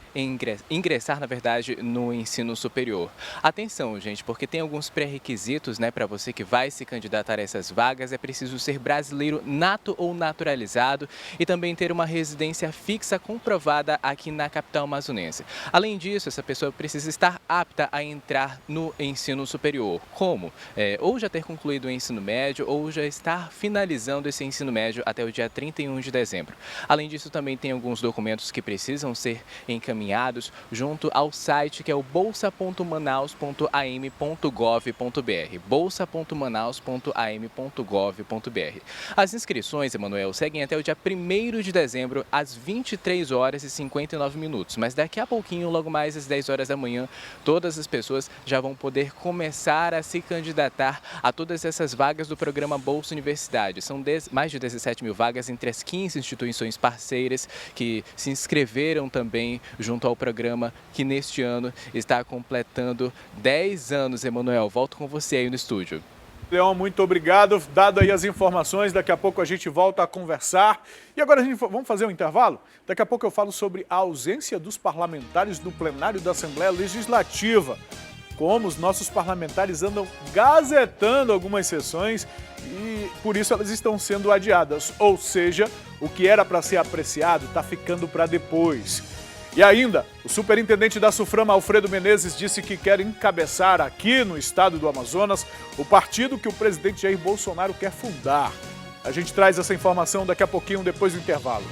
ingressar, na verdade, no ensino superior. Atenção, gente, porque tem alguns pré-requisitos, né, para você que vai se candidatar a essas vagas. É preciso ser brasileiro nato ou naturalizado e também ter uma residência fixa comprovada aqui na capital amazonense. Além disso, essa pessoa precisa estar apta a entrar no ensino superior. Como? Ou já ter concluído o ensino médio ou já estar finalizando esse ensino médio até o dia 31 de dezembro. Além disso, também tem alguns documentos que precisam ser encaminhados junto ao site que é o bolsa.manaus.am.gov.br, bolsa.manaus.am.gov.br. As inscrições, Emanuel, seguem até o dia 1º de dezembro às 23h59, mas daqui a pouquinho, logo mais às 10 horas da manhã, todas as pessoas já vão poder começar a se candidatar a todas essas vagas do programa Bolsa Universidade. São mais de 17 mil vagas entre as 15 instituições parceiras que se inscreveram também junto ao programa, que neste ano está completando 10 anos. Emanuel, volto com você aí no estúdio. Leon, muito obrigado. Dado aí as informações, daqui a pouco a gente volta a conversar. E agora vamos fazer um intervalo? Daqui a pouco eu falo sobre a ausência dos parlamentares do plenário da Assembleia Legislativa. Como os nossos parlamentares andam gazetando algumas sessões e por isso elas estão sendo adiadas. Ou seja, o que era para ser apreciado está ficando para depois. E ainda, o superintendente da Suframa, Alfredo Menezes, disse que quer encabeçar aqui no estado do Amazonas o partido que o presidente Jair Bolsonaro quer fundar. A gente traz essa informação daqui a pouquinho, depois do intervalo.